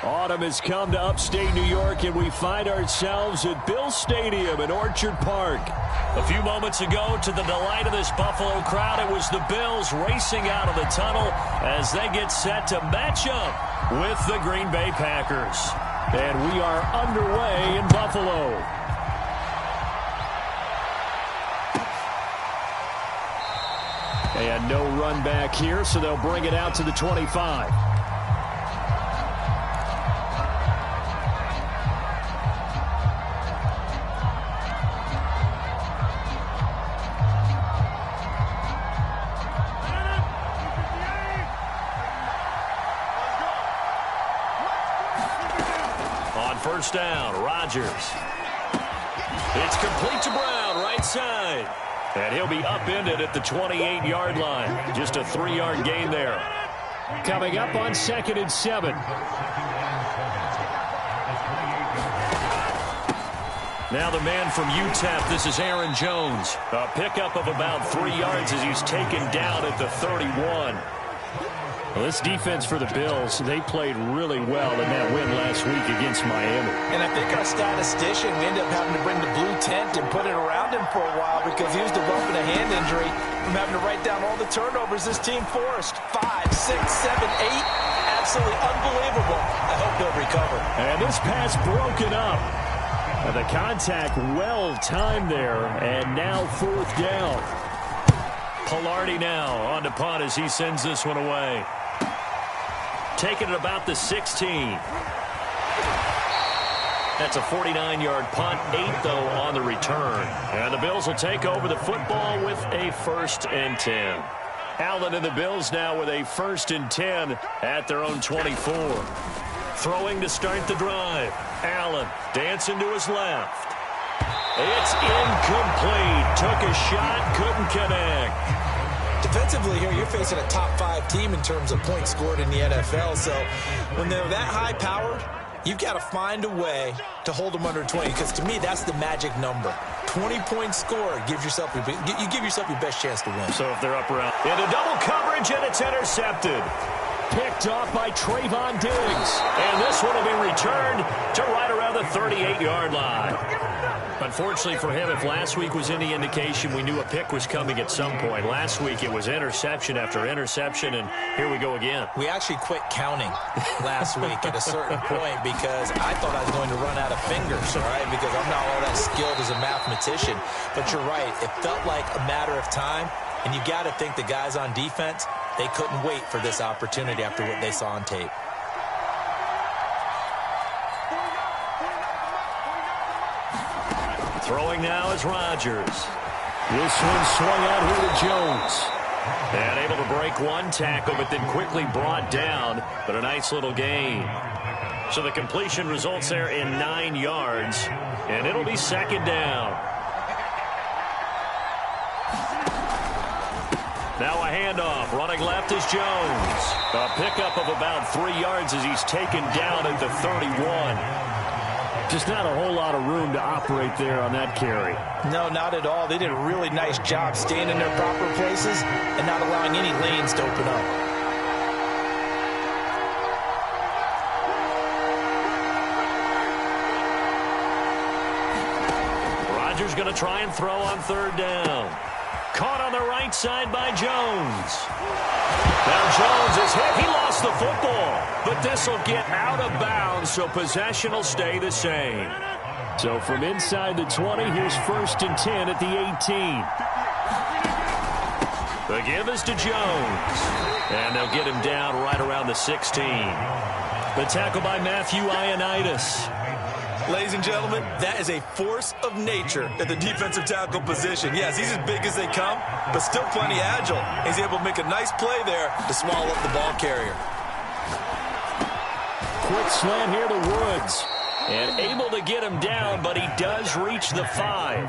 Autumn has come to upstate New York, and we find ourselves at Bill Stadium in Orchard Park. A few moments ago, to the delight of this Buffalo crowd, it was the Bills racing out of the tunnel as they get set to match up with the Green Bay Packers. And we are underway in Buffalo. And no run back here, so they'll bring it out to the 25. First down, Rodgers. It's complete to Brown, right side. And he'll be upended at the 28-yard line. Just a 3-yard gain there. Coming up on 2nd and 7. Now the man from UTEP, this is Aaron Jones. A pickup of about 3 yards as he's taken down at the 31. Well, this defense for the Bills, they played really well in that win last week against Miami. And I think our statistician, we ended up having to bring the blue tent and put it around him for a while because he was developing a hand injury from having to write down all the turnovers this team forced. 5, 6, 7, 8. Absolutely unbelievable. I hope they'll recover. And this pass broken up. The contact well timed there, and now 4th down. Pilardi now on to punt as he sends this one away. Taking it about the 16. That's a 49-yard punt, 8 though on the return. And the Bills will take over the football with a 1st and 10. Allen and the Bills now with a 1st and 10 at their own 24. Throwing to start the drive. Allen dancing to his left. It's incomplete. Took a shot, couldn't connect. Defensively here, you're facing a top 5 team in terms of points scored in the NFL. So when they're that high-powered, you've got to find a way to hold them under 20. Because to me, that's the magic number. 20 points scored, you give yourself your best chance to win. So if they're up around into double coverage, and it's intercepted. Picked off by Trayvon Diggs. And this one will be returned to right around the 38-yard line. Unfortunately for him, if last week was any indication, we knew a pick was coming at some point. Last week it was interception after interception, and here we go again. We actually quit counting last week at a certain point because I thought I was going to run out of fingers, all right, because I'm not all that skilled as a mathematician. But you're right. It felt like a matter of time, and you got to think the guys on defense, they couldn't wait for this opportunity after what they saw on tape. Throwing now is Rodgers. This one swung out here to Jones. And able to break one tackle, but then quickly brought down. But a nice little gain. So the completion results there in 9 yards. And it'll be 2nd down. Now a handoff. Running left is Jones. A pickup of about 3 yards as he's taken down at the 31. Just not a whole lot of room to operate there on that carry. No, not at all. They did a really nice job staying in their proper places and not allowing any lanes to open up. Rodgers going to try and throw on 3rd down. Caught on the right side by Jones. Now Jones is hit. He lost the football. But this will get out of bounds, so possession will stay the same. So from inside the 20, here's 1st and 10 at the 18. The give is to Jones. And they'll get him down right around the 16. The tackle by Matthew Ioannidis. Ladies and gentlemen, that is a force of nature at the defensive tackle position. Yes, he's as big as they come, but still plenty agile. He's able to make a nice play there to swallow up the ball carrier. Quick slant here to Woods. And able to get him down, but he does reach the 5.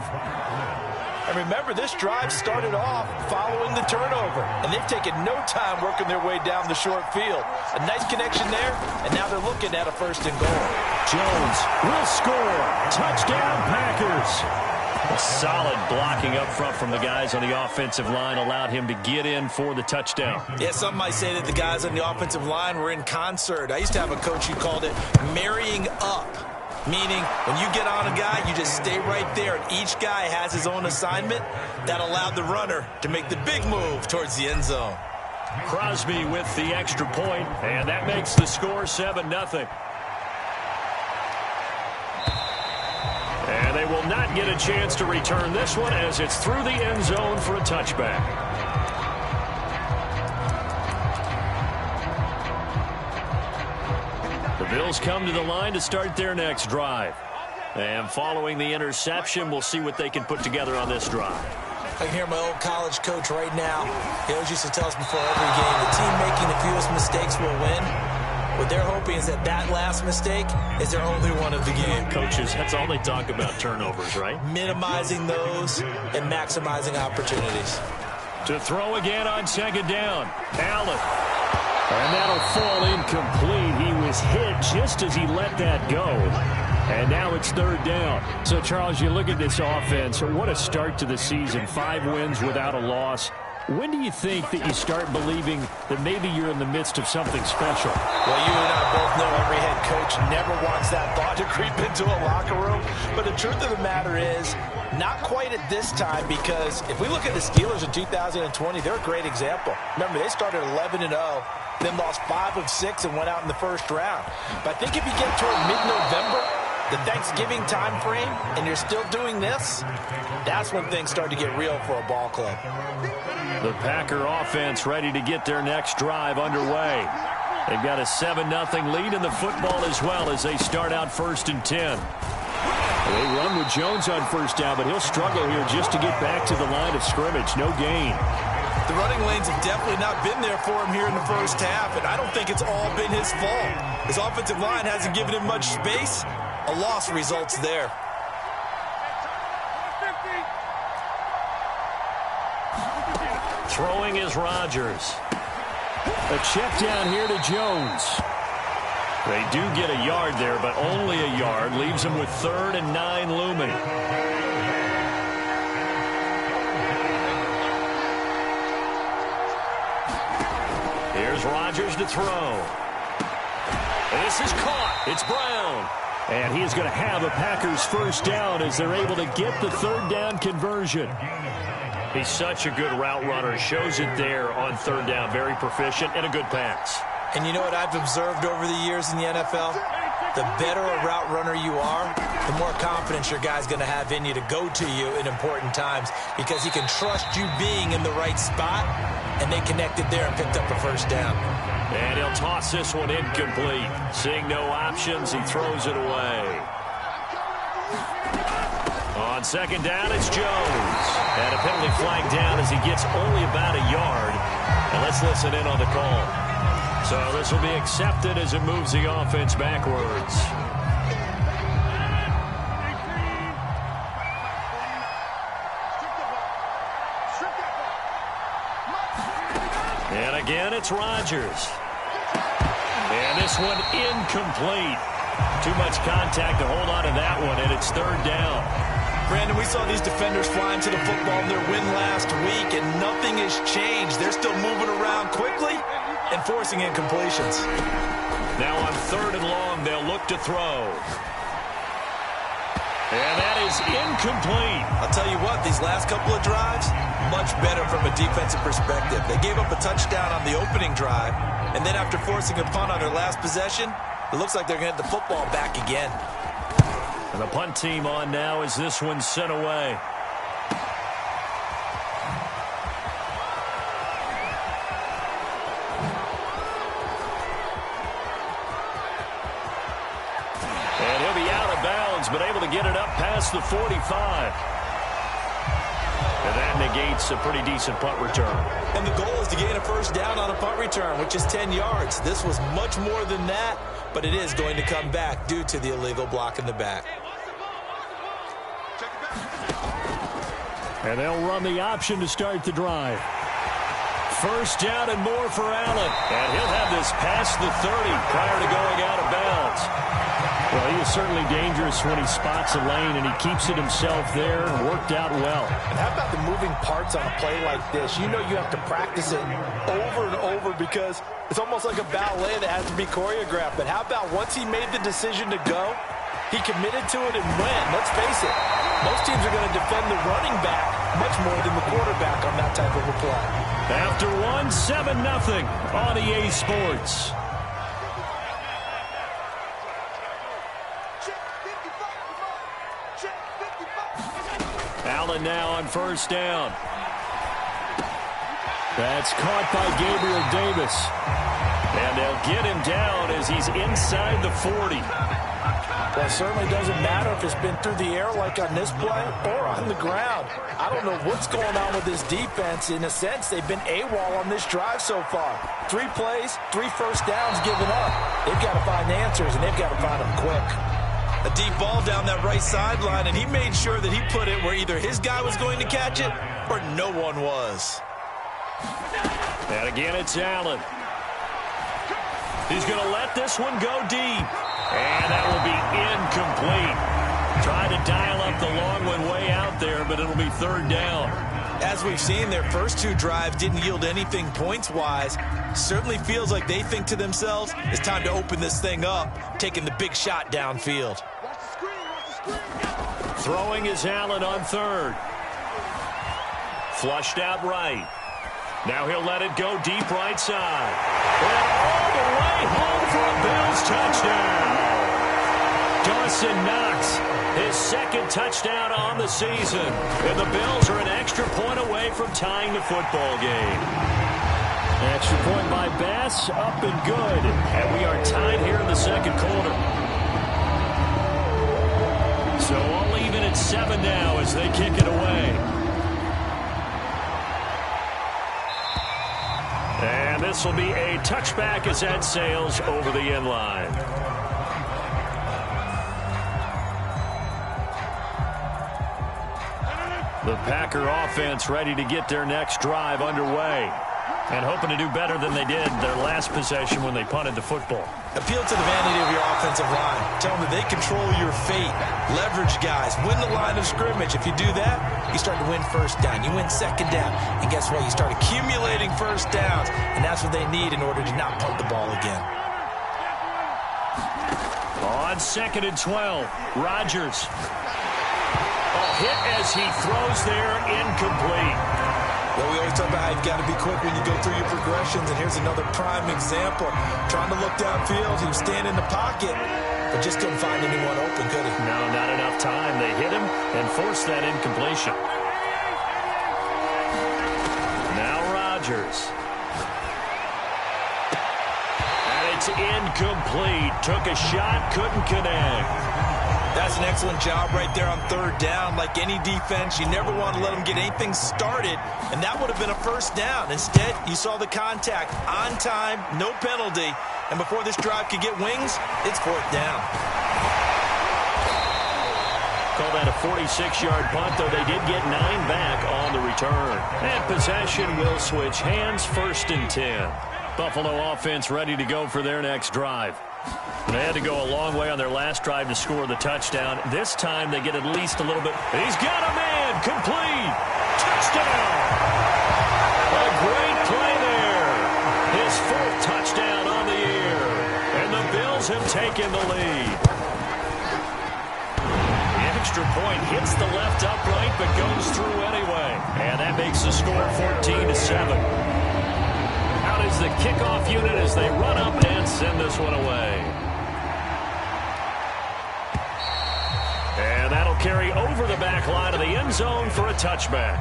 And remember, this drive started off following the turnover. And they've taken no time working their way down the short field. A nice connection there, and now they're looking at a 1st and goal. Jones will score. Touchdown, Packers. Solid blocking up front from the guys on the offensive line allowed him to get in for the touchdown. Yeah, some might say that the guys on the offensive line were in concert. I used to have a coach who called it marrying up, meaning when you get on a guy, you just stay right there, and each guy has his own assignment. That allowed the runner to make the big move towards the end zone. Crosby with the extra point, and that makes the score 7-0. And they will not get a chance to return this one as it's through the end zone for a touchback. The Bills come to the line to start their next drive. And following the interception, we'll see what they can put together on this drive. I can hear my old college coach right now. He always used to tell us before every game, the team making the fewest mistakes will win. What they're hoping is that last mistake is their only one of the game. Coaches, that's all they talk about, turnovers, right? Minimizing those and maximizing opportunities. To throw again on second down. Allen. And that'll fall incomplete. He was hit just as he let that go. And now it's third down. So, Charles, you look at this offense. What a start to the season. 5 wins without a loss. When do you think that you start believing that maybe you're in the midst of something special? Well, you and I both know every head coach never wants that thought to creep into a locker room. But the truth of the matter is, not quite at this time, because if we look at the Steelers in 2020, they're a great example. Remember, they started 11-0, then lost 5 of 6 and went out in the first round. But I think if you get toward mid-November, the Thanksgiving time frame, and you're still doing this, that's when things start to get real for a ball club. The Packer offense ready to get their next drive underway. They've got a 7-0 lead in the football as well as they start out 1st and 10. They run with Jones on first down, but he'll struggle here just to get back to the line of scrimmage. No gain. The running lanes have definitely not been there for him here in the first half, and I don't think it's all been his fault. His offensive line hasn't given him much space. A loss results there. Throwing is Rodgers. A check down here to Jones. They do get a yard there, but only a yard. Leaves them with 3rd and 9 looming. Here's Rodgers to throw. This is caught. It's Brown. And he is going to have a Packers first down as they're able to get the 3rd down conversion. He's such a good route runner. Shows it there on 3rd down. Very proficient and a good pass. And you know what I've observed over the years in the NFL? The better a route runner you are, the more confidence your guy's going to have in you to go to you in important times because he can trust you being in the right spot, and they connected there and picked up a first down. And he'll toss this one incomplete. Seeing no options, he throws it away. On second down, it's Jones. And a penalty flag down as he gets only about a yard. And let's listen in on the call. So this will be accepted as it moves the offense backwards. And again, it's Rodgers. And this one incomplete. Too much contact to hold on to that one, and it's 3rd down. Brandon, we saw these defenders flying to the football in their win last week, and nothing has changed. They're still moving around quickly and forcing incompletions. Now on 3rd and long, they'll look to throw. And that is incomplete. I'll tell you what, these last couple of drives, much better from a defensive perspective. They gave up a touchdown on the opening drive, and then after forcing a punt on their last possession, it looks like they're going to get the football back again. And the punt team on now as this one's sent away. And he'll be out of bounds, but able to get it up past the 45. And that negates a pretty decent punt return. And the goal is to gain a first down on a punt return, which is 10 yards. This was much more than that, but it is going to come back due to the illegal block in the back. And they'll run the option to start the drive. First down and more for Allen. And he'll have this past the 30 prior to going out of bounds. Well, he is certainly dangerous when he spots a lane, and he keeps it himself there. Worked out well. And how about the moving parts on a play like this? You know you have to practice it over and over because it's almost like a ballet that has to be choreographed. But how about once he made the decision to go, he committed to it and went. Let's face it, most teams are going to defend the running back much more than the quarterback on that type of a play. After one, 7-0 on EA Sports. Allen now on first down. That's caught by Gabriel Davis. And they'll get him down as he's inside the 40. Well, it certainly doesn't matter if it's been through the air like on this play or on the ground. I don't know what's going on with this defense. In a sense, they've been AWOL on this drive so far. 3 plays, 3 first downs given up. They've got to find answers, and they've got to find them quick. A deep ball down that right sideline, and he made sure that he put it where either his guy was going to catch it or no one was. And again, it's Allen. He's going to let this one go deep. And that will be incomplete. Trying to dial up the long one way out there, but it'll be third down. As we've seen, their first 2 drives didn't yield anything points-wise. Certainly feels like they think to themselves, it's time to open this thing up, taking the big shot downfield. Throwing is Allen on third. Flushed out right. Now he'll let it go deep right side. And all the way home for a Bills touchdown. Dawson Knox, his second touchdown on the season. And the Bills are an extra point away from tying the football game. Extra point by Bass, up and good. And we are tied here in the second quarter. So all even at 7 now as they kick it away. And this will be a touchback as that sails over the end line. The Packer offense ready to get their next drive underway. And hoping to do better than they did their last possession when they punted the football. Appeal to the vanity of your offensive line. Tell them that they control your fate. Leverage guys. Win the line of scrimmage. If you do that, you start to win first down. You win second down. And guess what? You start accumulating first downs. And that's what they need in order to not punt the ball again. On 2nd and 12, Rodgers. A hit as he throws there, incomplete. Well, we always talk about how you've got to be quick when you go through your progressions, and here's another prime example. Trying to look downfield, he was standing in the pocket, but just couldn't find anyone open, could he? No, not enough time. They hit him and forced that incompletion. Now Rodgers. And it's incomplete. Took a shot, couldn't connect. That's an excellent job right there on third down. Like any defense, you never want to let them get anything started, and that would have been a first down. Instead, you saw the contact on time, no penalty, and before this drive could get wings, it's fourth down. Call that a 46-yard punt, though they did get 9 back on the return. And possession will switch hands, 1st and 10. Buffalo offense ready to go for their next drive. They had to go a long way on their last drive to score the touchdown. This time they get at least a little bit. He's got a man. Complete. Touchdown. A great play there. His 4th touchdown on the year. And the Bills have taken the lead. The extra point hits the left upright but goes through anyway. And that makes the score 14-7. Out is the kickoff unit as they run up and send this one away. And that'll carry over the back line of the end zone for a touchback.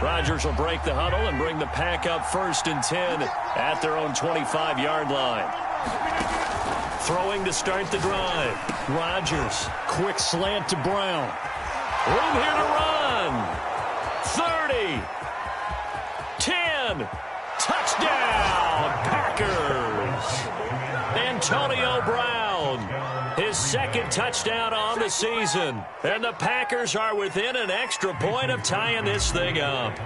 Rodgers will break the huddle and bring the Pack up 1st and 10 at their own 25-yard line. Throwing to start the drive. Rodgers, quick slant to Brown. Room here to run. 30. 10. Touchdown, Packers. Antonio Brown. own. His second touchdown on the season. And the Packers are within an extra point of tying this thing up.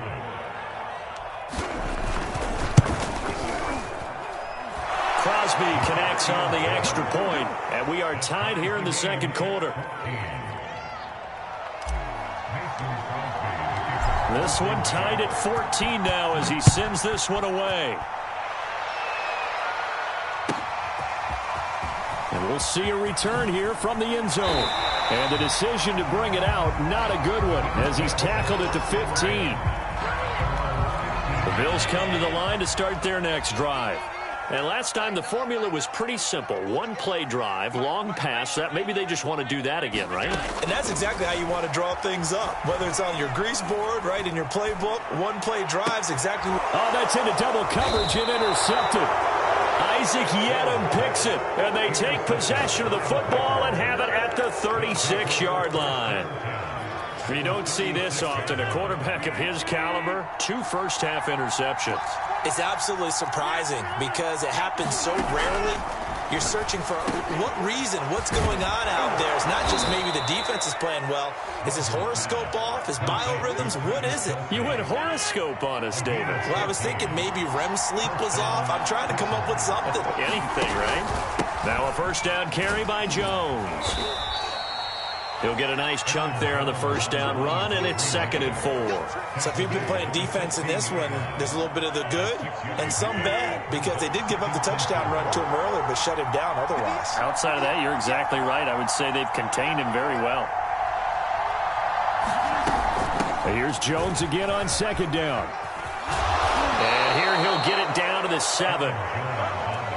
Crosby connects on the extra point, and we are tied here in the second quarter. This one tied at 14 now as he sends this one away. And we'll see a return here from the end zone. And the decision to bring it out, not a good one, as he's tackled at the 15. The Bills come to the line to start their next drive. And last time the formula was pretty simple. One play drive, long pass. That maybe they just want to do that again, right? And that's exactly how you want to draw things up. Whether it's on your grease board, right, in your playbook, one play drives exactly. Oh, that's into double coverage and intercepted. Isaac Yedem picks it, and they take possession of the football and have it at the 36-yard line. You don't see this often. A quarterback of his caliber, 2 first-half interceptions. It's absolutely surprising because it happens so rarely. You're searching for what reason, what's going on out there. It's not just maybe the defense is playing well. Is his horoscope off? His biorhythms? What is it? You went horoscope on us, David. Well, I was thinking maybe REM sleep was off. I'm trying to come up with something. Anything, right? Now a first down carry by Jones. He'll get a nice chunk there on the first down run, and it's 2nd and 4. So if you've been playing defense in this one, there's a little bit of the good and some bad because they did give up the touchdown run to him earlier but shut him down otherwise. Outside of that, you're exactly right. I would say they've contained him very well. Here's Jones again on 2nd down. And here he'll get it down to the 7.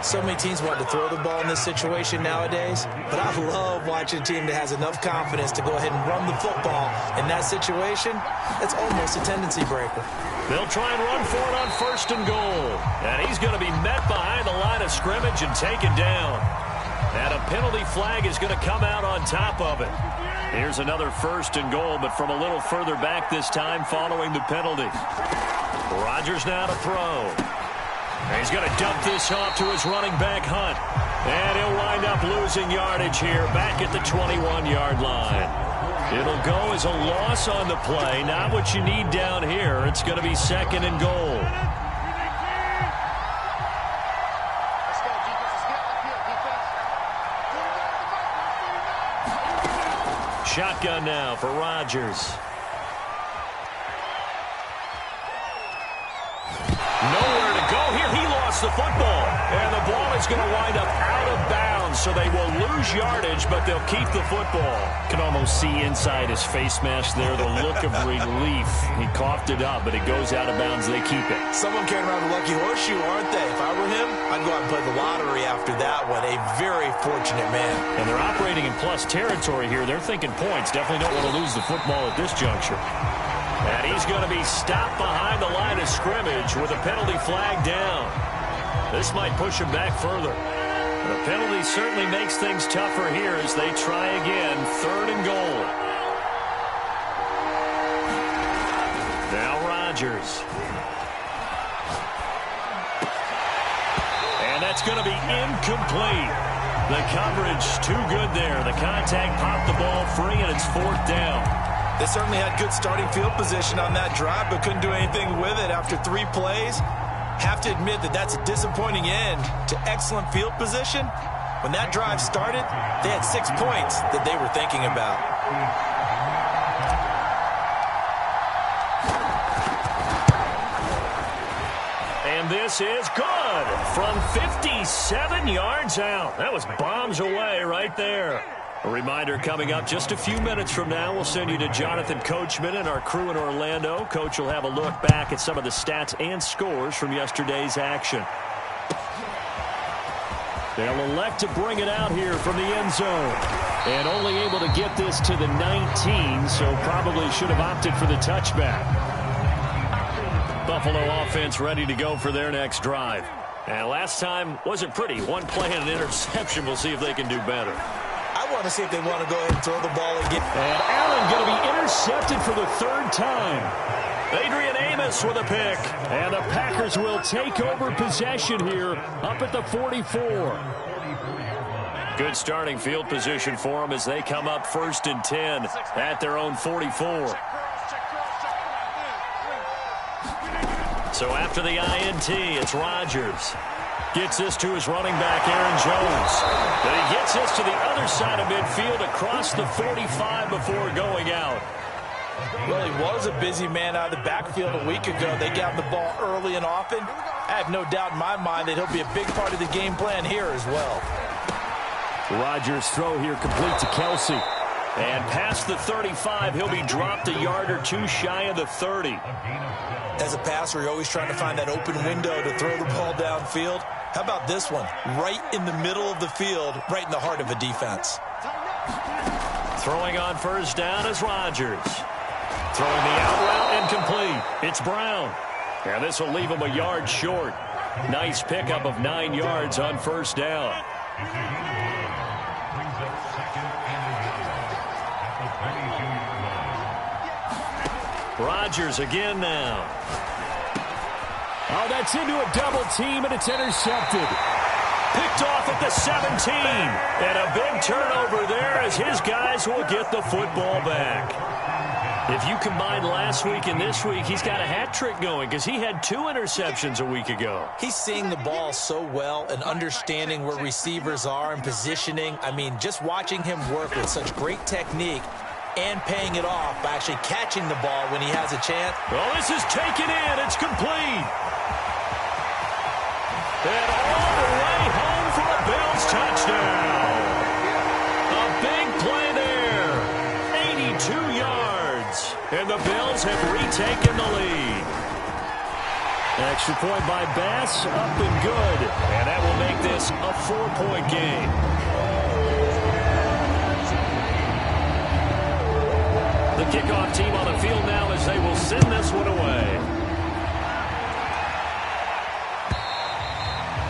So many teams want to throw the ball in this situation nowadays, but I love watching a team that has enough confidence to go ahead and run the football. In that situation, it's almost a tendency breaker. They'll try and run for it on 1st and goal. And he's going to be met behind the line of scrimmage and taken down. And a penalty flag is going to come out on top of it. Here's another 1st and goal, but from a little further back this time following the penalty. Rodgers now to throw. And he's going to dump this off to his running back, Hunt. And he'll wind up losing yardage here back at the 21-yard line. It'll go as a loss on the play. Not what you need down here. It's going to be 2nd and goal. Shotgun now for Rodgers. Nowhere to go here. He lost the football. And the ball is going to wind up out of bounds, so they will lose yardage, but they'll keep the football. Can almost see inside his face mask there the look of relief. He coughed it up, but it goes out of bounds. They keep it. Someone carrying around a lucky horseshoe, aren't they? If I were him, I'd go out and play the lottery after that one. A very fortunate man. And they're operating in plus territory here. They're thinking points. Definitely don't want to lose the football at this juncture. And he's going to be stopped behind the line of scrimmage with a penalty flag down. This might push him back further. The penalty certainly makes things tougher here as they try again. 3rd and goal. Now Rodgers. And that's going to be incomplete. The coverage too good there. The contact popped the ball free, and it's 4th down. They certainly had good starting field position on that drive, but couldn't do anything with it after 3 plays. Have to admit that that's a disappointing end to excellent field position. When that drive started, they had 6 points that they were thinking about. And this is good from 57 yards out. That was bombs away right there. A reminder coming up just a few minutes from now. We'll send you to Jonathan Coachman and our crew in Orlando. Coach will have a look back at some of the stats and scores from yesterday's action. They'll elect to bring it out here from the end zone. And only able to get this to the 19, so probably should have opted for the touchback. Buffalo offense ready to go for their next drive. And last time wasn't pretty. 1 play and an interception. We'll see if they can do better. I want to see if they want to go ahead and throw the ball again. And Allen going to be intercepted for the 3rd time. Adrian Amos with a pick. And the Packers will take over possession here up at the 44. Good starting field position for them as they come up 1st and 10 at their own 44. So after the INT, it's Rodgers. Gets this to his running back, Aaron Jones. Then he gets this to the other side of midfield across the 45 before going out. Well, he was a busy man out of the backfield a week ago. They got the ball early and often. I have no doubt in my mind that he'll be a big part of the game plan here as well. Rodgers' throw here complete to Kelsey. And past the 35, he'll be dropped a yard or two shy of the 30. As a passer, you're always trying to find that open window to throw the ball downfield. How about this one? Right in the middle of the field, right in the heart of a defense. Throwing on 1st down is Rodgers. Throwing the out route incomplete. It's Brown. And this will leave him a yard short. Nice pickup of 9 yards on 1st down. Rodgers again now. Oh, that's into a double team, and it's intercepted. Picked off at the 17. And a big turnover there as his guys will get the football back. If you combine last week and this week, he's got a hat trick going because he had 2 interceptions a week ago. He's seeing the ball so well and understanding where receivers are and positioning. I mean, just watching him work with such great technique and paying it off by actually catching the ball when he has a chance. Well, this is taken in. It's complete. And all the way home for a Bills touchdown. A big play there. 82 yards. And the Bills have retaken the lead. Extra point by Bass, up and good. And that will make this a 4-point game. The kickoff team on the field now as they will send this one away.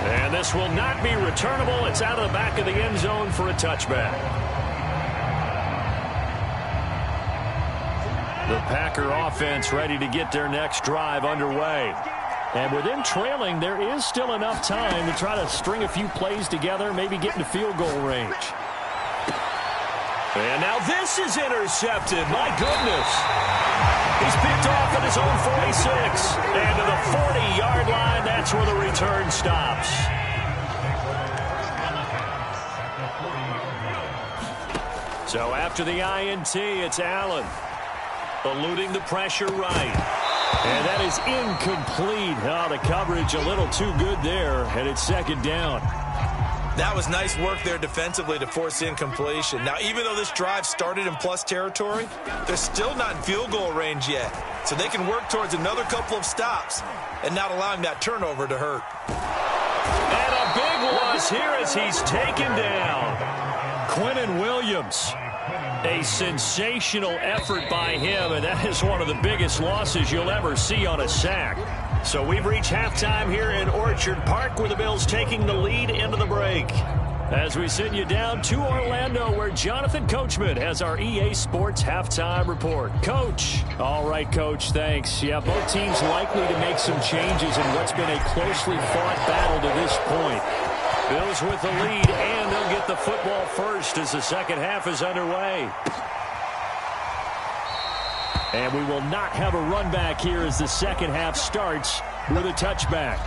And this will not be returnable. It's out of the back of the end zone for a touchback. The Packer offense ready to get their next drive underway. And with them trailing, there is still enough time to try to string a few plays together, maybe get into field goal range. And now this is intercepted. My goodness. He's picked off at his own 46. And to the 40-yard line, that's where the return stops. So after the INT, it's Allen. Eluding the pressure right. And that is incomplete. Oh, the coverage a little too good there, and it's 2nd down. That was nice work there defensively to force incompletion. Now, even though this drive started in plus territory, they're still not in field goal range yet. So they can work towards another couple of stops and not allowing that turnover to hurt. And a big loss here as he's taken down. Quinnen Williams. A sensational effort by him, and that is one of the biggest losses you'll ever see on a sack. So we've reached halftime here in Orchard Park with the Bills taking the lead into the break. As we send you down to Orlando where Jonathan Coachman has our EA Sports halftime report. Coach. All right, Coach, thanks. Yeah, both teams likely to make some changes in what's been a closely fought battle to this point. Bills with the lead, and they'll get the football first as the second half is underway. And we will not have a run back here as the second half starts with a touchback.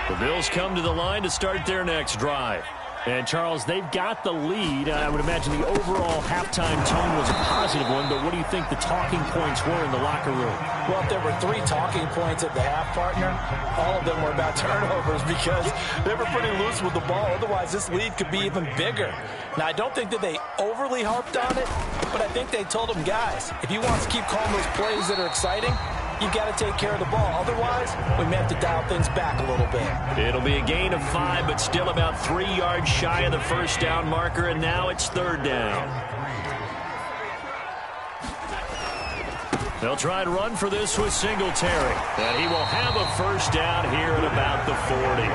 The Bills come to the line to start their next drive. And, Charles, they've got the lead. I would imagine the overall halftime tone was a positive one, but what do you think the talking points were in the locker room? Well, if there were 3 talking points at the half, partner, all of them were about turnovers because they were pretty loose with the ball. Otherwise, this lead could be even bigger. Now, I don't think that they overly harped on it, but I think they told them, guys, if you want to keep calling those plays that are exciting, you've got to take care of the ball. Otherwise, we may have to dial things back a little bit. It'll be a gain of 5, but still about 3 yards shy of the first down marker, and now it's 3rd down. They'll try and run for this with Singletary, and he will have a first down here at about the 40.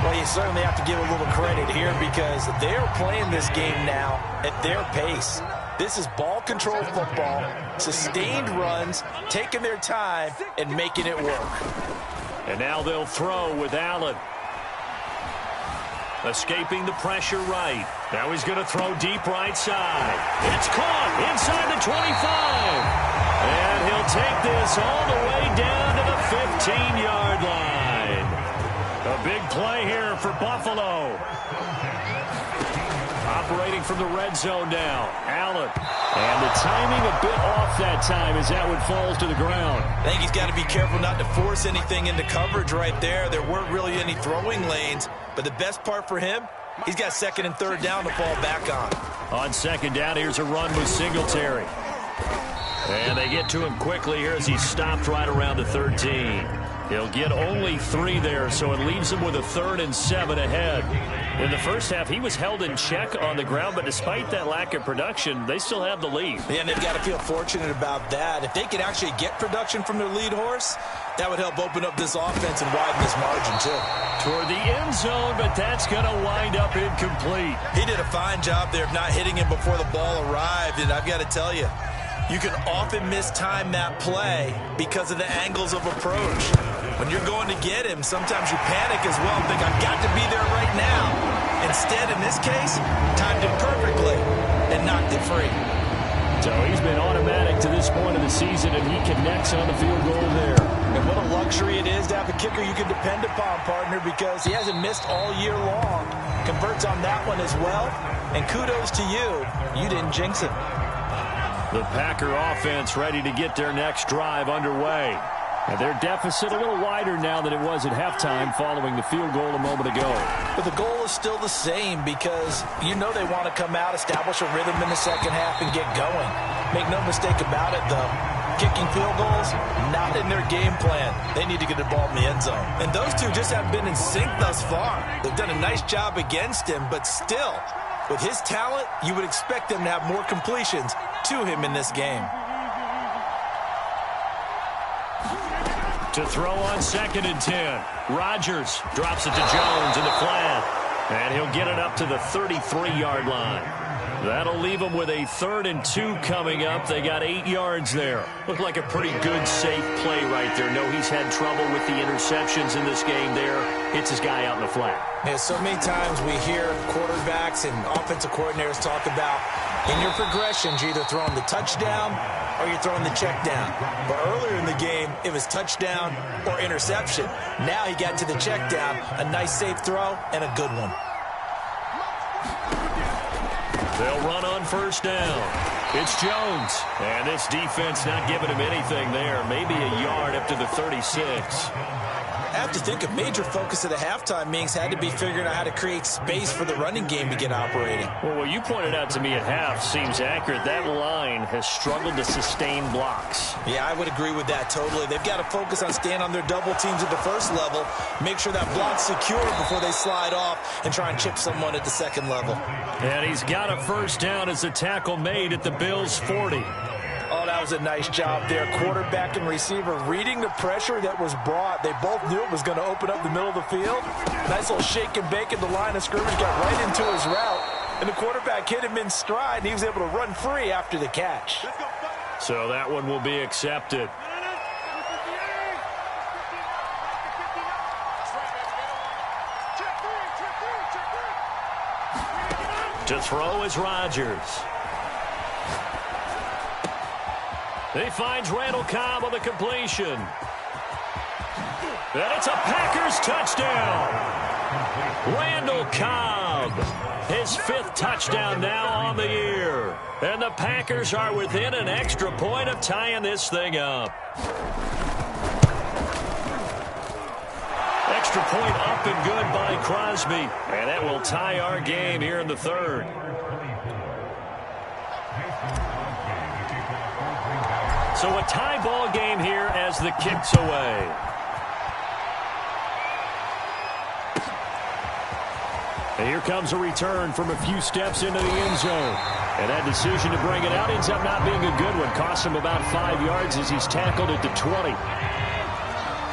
Well, you certainly have to give a little credit here because they're playing this game now at their pace. This is ball control football, sustained runs, taking their time, and making it work. And now they'll throw with Allen. Escaping the pressure right. Now he's going to throw deep right side. It's caught inside the 25. And he'll take this all the way down to the 15-yard line. A big play here for Buffalo. Operating from the red zone now. Allen. And the timing a bit off that time as that one falls to the ground. I think he's got to be careful not to force anything into coverage right there. There weren't really any throwing lanes. But the best part for him, he's got second and third down to fall back on. On second down, here's a run with Singletary. And they get to him quickly here as he's stopped right around the 13. He'll get only 3 there, so it leaves him with a 3rd and 7 ahead. In the first half, he was held in check on the ground, but despite that lack of production, they still have the lead. Yeah, and they've got to feel fortunate about that. If they could actually get production from their lead horse, that would help open up this offense and widen this margin, too. Toward the end zone, but that's going to wind up incomplete. He did a fine job there of not hitting him before the ball arrived, and I've got to tell you, you can often mistime that play because of the angles of approach. When you're going to get him, sometimes you panic as well, think, I've got to be there right now. Instead, in this case, timed it perfectly and knocked it free. So he's been automatic to this point of the season, and he connects on the field goal there. And what a luxury it is to have a kicker you can depend upon, partner, because he hasn't missed all year long. Converts on that one as well, and kudos to you. You didn't jinx it. The Packer offense ready to get their next drive underway. And their deficit a little wider now than it was at halftime following the field goal a moment ago. But the goal is still the same because you know they want to come out, establish a rhythm in the second half, and get going. Make no mistake about it, though. Kicking field goals, not in their game plan. They need to get the ball in the end zone. And those two just haven't been in sync thus far. They've done a nice job against him, but still, with his talent, you would expect them to have more completions to him in this game. To throw on 2nd and 10. Rodgers drops it to Jones in the flat. And he'll get it up to the 33-yard line. That'll leave them with a 3rd and 2 coming up. They got 8 yards there. Looked like a pretty good, safe play right there. No, he's had trouble with the interceptions in this game there. Hits his guy out in the flat. Yeah, so many times we hear quarterbacks and offensive coordinators talk about in your progressions, you're either throwing the touchdown or you're throwing the check down. But earlier in the game, it was touchdown or interception. Now he got to the check down, a nice safe throw, and a good one. They'll run on 1st down. It's Jones. And this defense not giving him anything there. Maybe a yard up to the 36. I have to think a major focus of the halftime meetings had to be figuring out how to create space for the running game to get operating. Well, what you pointed out to me at half seems accurate. That line has struggled to sustain blocks. Yeah, I would agree with that totally. They've got to focus on staying on their double teams at the first level, make sure that block's secure before they slide off and try and chip someone at the second level. And he's got a 1st down as the tackle made at the Bills' 40. Oh, that was a nice job there. Quarterback and receiver reading the pressure that was brought. They both knew it was going to open up the middle of the field. Nice little shake and bake at the line of scrimmage. Got right into his route. And the quarterback hit him in stride, and he was able to run free after the catch. So that one will be accepted. To throw is Rodgers. He finds Randall Cobb on the completion. And it's a Packers touchdown. Randall Cobb, his 5th touchdown now on the year. And the Packers are within an extra point of tying this thing up. Extra point up and good by Crosby. And that will tie our game here in the 3rd. So a tie ball game here as the kick's away. And here comes a return from a few steps into the end zone. And that decision to bring it out ends up not being a good one. Costs him about 5 yards as he's tackled at the 20.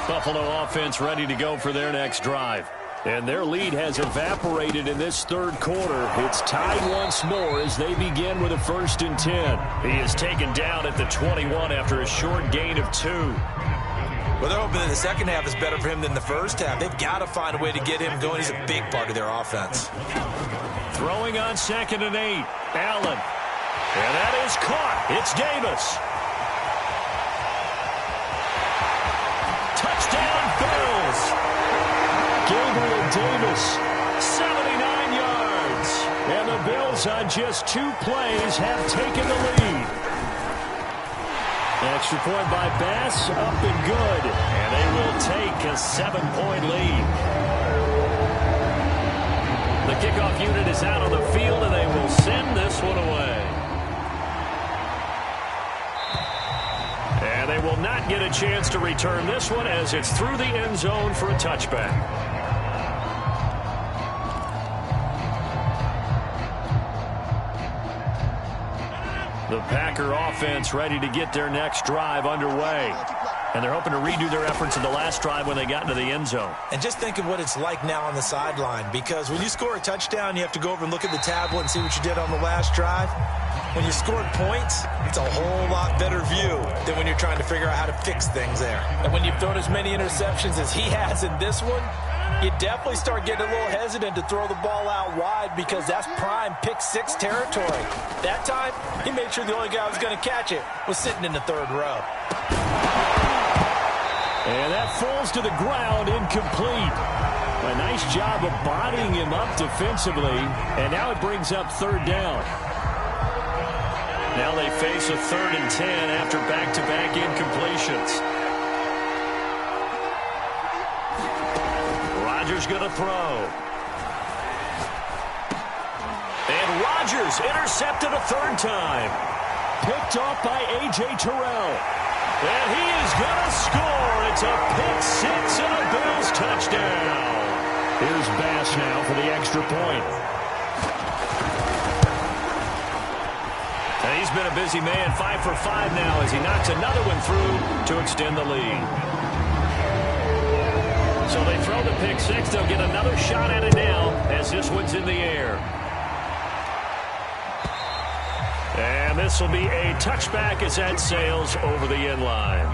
Buffalo offense ready to go for their next drive. And their lead has evaporated in this 3rd quarter. It's tied once more as they begin with a 1st and 10. He is taken down at the 21 after a short gain of 2. Well, they're hoping that the second half is better for him than the first half. They've got to find a way to get him going. He's a big part of their offense. Throwing on 2nd and 8. Allen. And that is caught. It's Davis. Touchdown, Bills. Gabriel Davis, 79 yards. And the Bills on just 2 plays have taken the lead. Extra point by Bass, up and good. And they will take a 7-point lead. The kickoff unit is out on the field, and they will send this one away. And they will not get a chance to return this one as it's through the end zone for a touchback. The Packer offense ready to get their next drive underway. And they're hoping to redo their efforts in the last drive when they got into the end zone. And just think of what it's like now on the sideline, because when you score a touchdown, you have to go over and look at the tablet and see what you did on the last drive. When you scored points, it's a whole lot better view than when you're trying to figure out how to fix things there. And when you've thrown as many interceptions as he has in this one, you definitely start getting a little hesitant to throw the ball out wide, because that's prime pick-6 territory. That time, he made sure the only guy who was going to catch it was sitting in the 3rd row. And that falls to the ground, incomplete. A nice job of bodying him up defensively, and now it brings up 3rd down. Now they face a 3rd and 10 after back-to-back incompletions. Rodgers going to throw. And Rodgers intercepted a 3rd time. Picked off by A.J. Terrell. And he is going to score. It's a pick-6 and a Bills touchdown. Here's Bass now for the extra point. And he's been a busy man, 5 for 5 now as he knocks another one through to extend the lead. So they throw the pick-6. They'll get another shot at it now as this one's in the air. And this will be a touchback as that sails over the end line.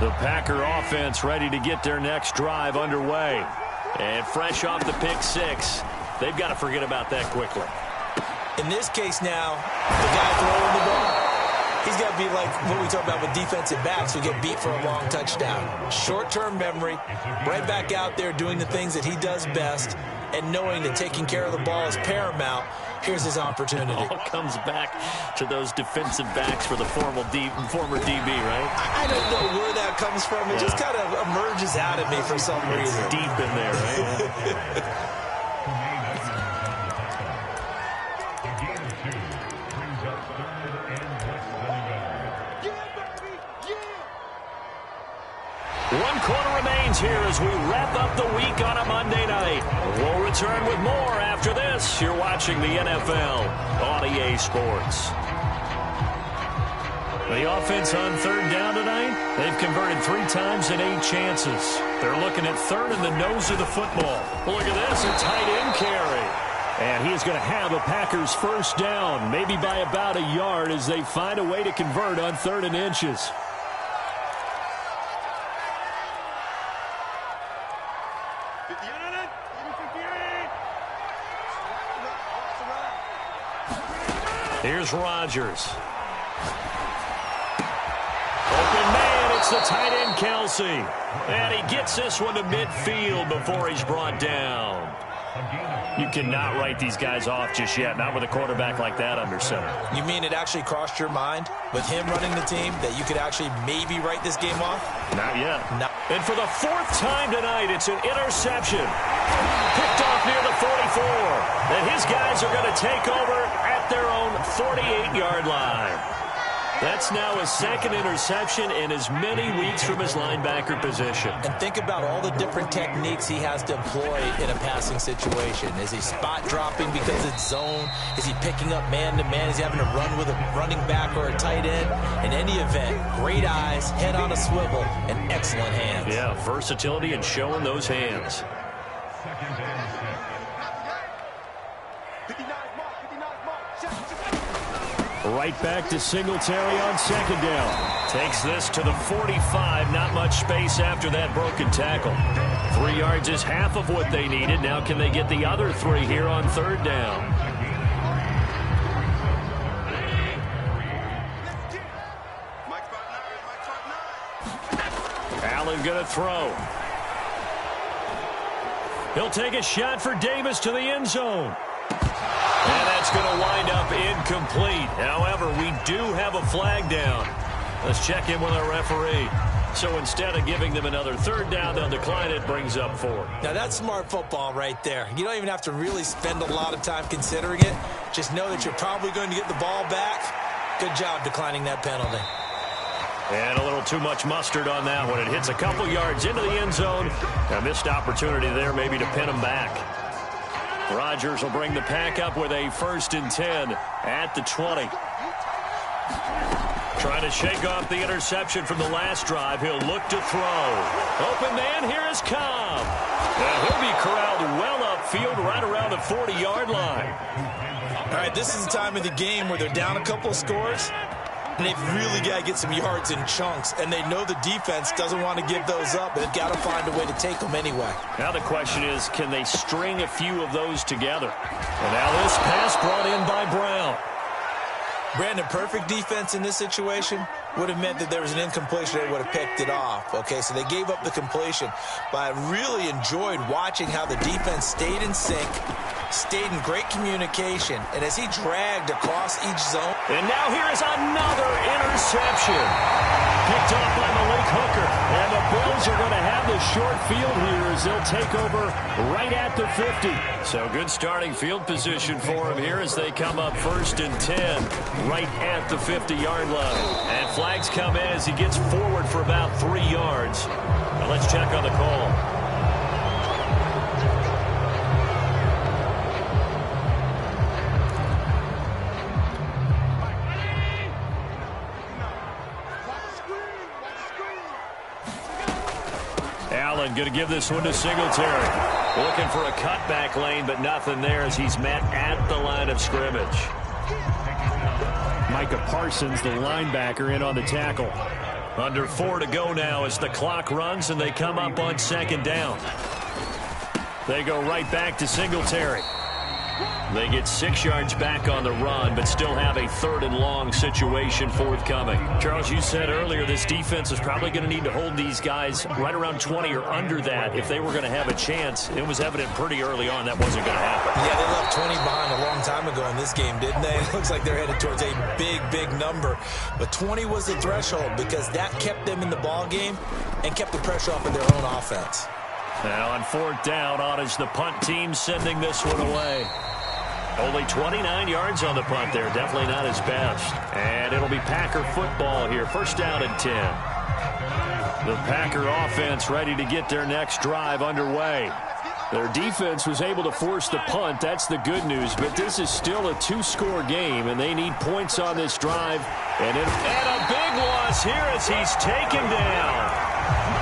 The Packer offense ready to get their next drive underway. And fresh off the pick-6, they've got to forget about that quickly. In this case now, the guy throwing the ball, he's got to be like what we talk about with defensive backs who get beat for a long touchdown. Short-term memory, right back out there doing the things that he does best, and knowing that taking care of the ball is paramount. Here's his opportunity. It all comes back to those defensive backs for the former DB, right? I don't know where that comes from. It just kind of emerges out of me for some reason. It's deep in there, right? One quarter remains here as we wrap up the week on a Monday night. We'll return with more after this. You're watching the NFL on EA Sports. The offense on 3rd down tonight, they've converted 3 times in 8 chances. They're looking at 3rd in the nose of the football. Look at this, a tight end carry. And he's going to have a Packers first down, maybe by about a yard as they find a way to convert on 3rd and inches. Here's Rodgers. Open man, it's the tight end Kelsey. And he gets this one to midfield before he's brought down. You cannot write these guys off just yet, not with a quarterback like that under center. You mean it actually crossed your mind with him running the team that you could actually maybe write this game off? Not yet. No. And for the 4th time tonight, it's an interception. Picked off near the 44. And his guys are going to take over at their own 48-yard line. That's now his 2nd interception in as many weeks from his linebacker position. And think about all the different techniques he has to employ in a passing situation. Is he spot dropping because it's zone? Is he picking up man-to-man? Is he having to run with a running back or a tight end? In any event, great eyes, head on a swivel, and excellent hands. Yeah, versatility and showing those hands. Right back to Singletary on second down. Takes this to the 45. Not much space after that broken tackle. 3 yards is half of what they needed. Now can they get the other 3 here on third down? Allen going to throw. He'll take a shot for Davis to the end zone. And that's going to wind up incomplete. However, we do have a flag down. Let's check in with our referee. So instead of giving them another third down, they'll decline it, brings up 4. Now that's smart football right there. You don't even have to really spend a lot of time considering it. Just know that you're probably going to get the ball back. Good job declining that penalty. And a little too much mustard on that one. It hits a couple yards into the end zone. A missed opportunity there maybe to pin them back. Rodgers will bring the pack up with a 1st and 10 at the 20. Trying to shake off the interception from the last drive. He'll look to throw. Open man, here is Cobb. And he'll be corralled well upfield right around the 40-yard line. All right, this is the time of the game where they're down a couple of scores, and they've really got to get some yards in chunks, and they know the defense doesn't want to give those up, but they've got to find a way to take them anyway. Now the question is, can they string a few of those together? And now this pass brought in by Brown. Brandon, perfect defense in this situation would have meant that there was an incompletion. They would have picked it off. Okay, so they gave up the completion. But I really enjoyed watching how the defense stayed in sync, stayed in great communication, and as he dragged across each zone. And now here is another interception. Picked off by Malik Hooker. And the Bills are going to have the short field here as they'll take over right at the 50. So good starting field position for him here as they come up 1st and 10 right at the 50-yard line. And flags come in as he gets forward for about 3 yards. Now let's check on the call. Allen going to give this one to Singletary. Looking for a cutback lane, but nothing there as he's met at the line of scrimmage. Micah Parsons, the linebacker, in on the tackle. Under 4 to go now as the clock runs and they come up on 2nd down. They go right back to Singletary. They get 6 yards back on the run, but still have a 3rd and long situation forthcoming. Charles, you said earlier this defense is probably going to need to hold these guys right around 20 or under that if they were going to have a chance. It was evident pretty early on that wasn't going to happen. Yeah, they left 20 behind a long time ago in this game, didn't they? It looks like they're headed towards a big, big number. But 20 was the threshold because that kept them in the ball game and kept the pressure off of their own offense. Now on 4th down, on is the punt team sending this one away. Only 29 yards on the punt there. Definitely not his best. And it'll be Packer football here. 1st down and 10. The Packer offense ready to get their next drive underway. Their defense was able to force the punt. That's the good news. But this is still a 2-score game, and they need points on this drive. And a big loss here as he's taken down.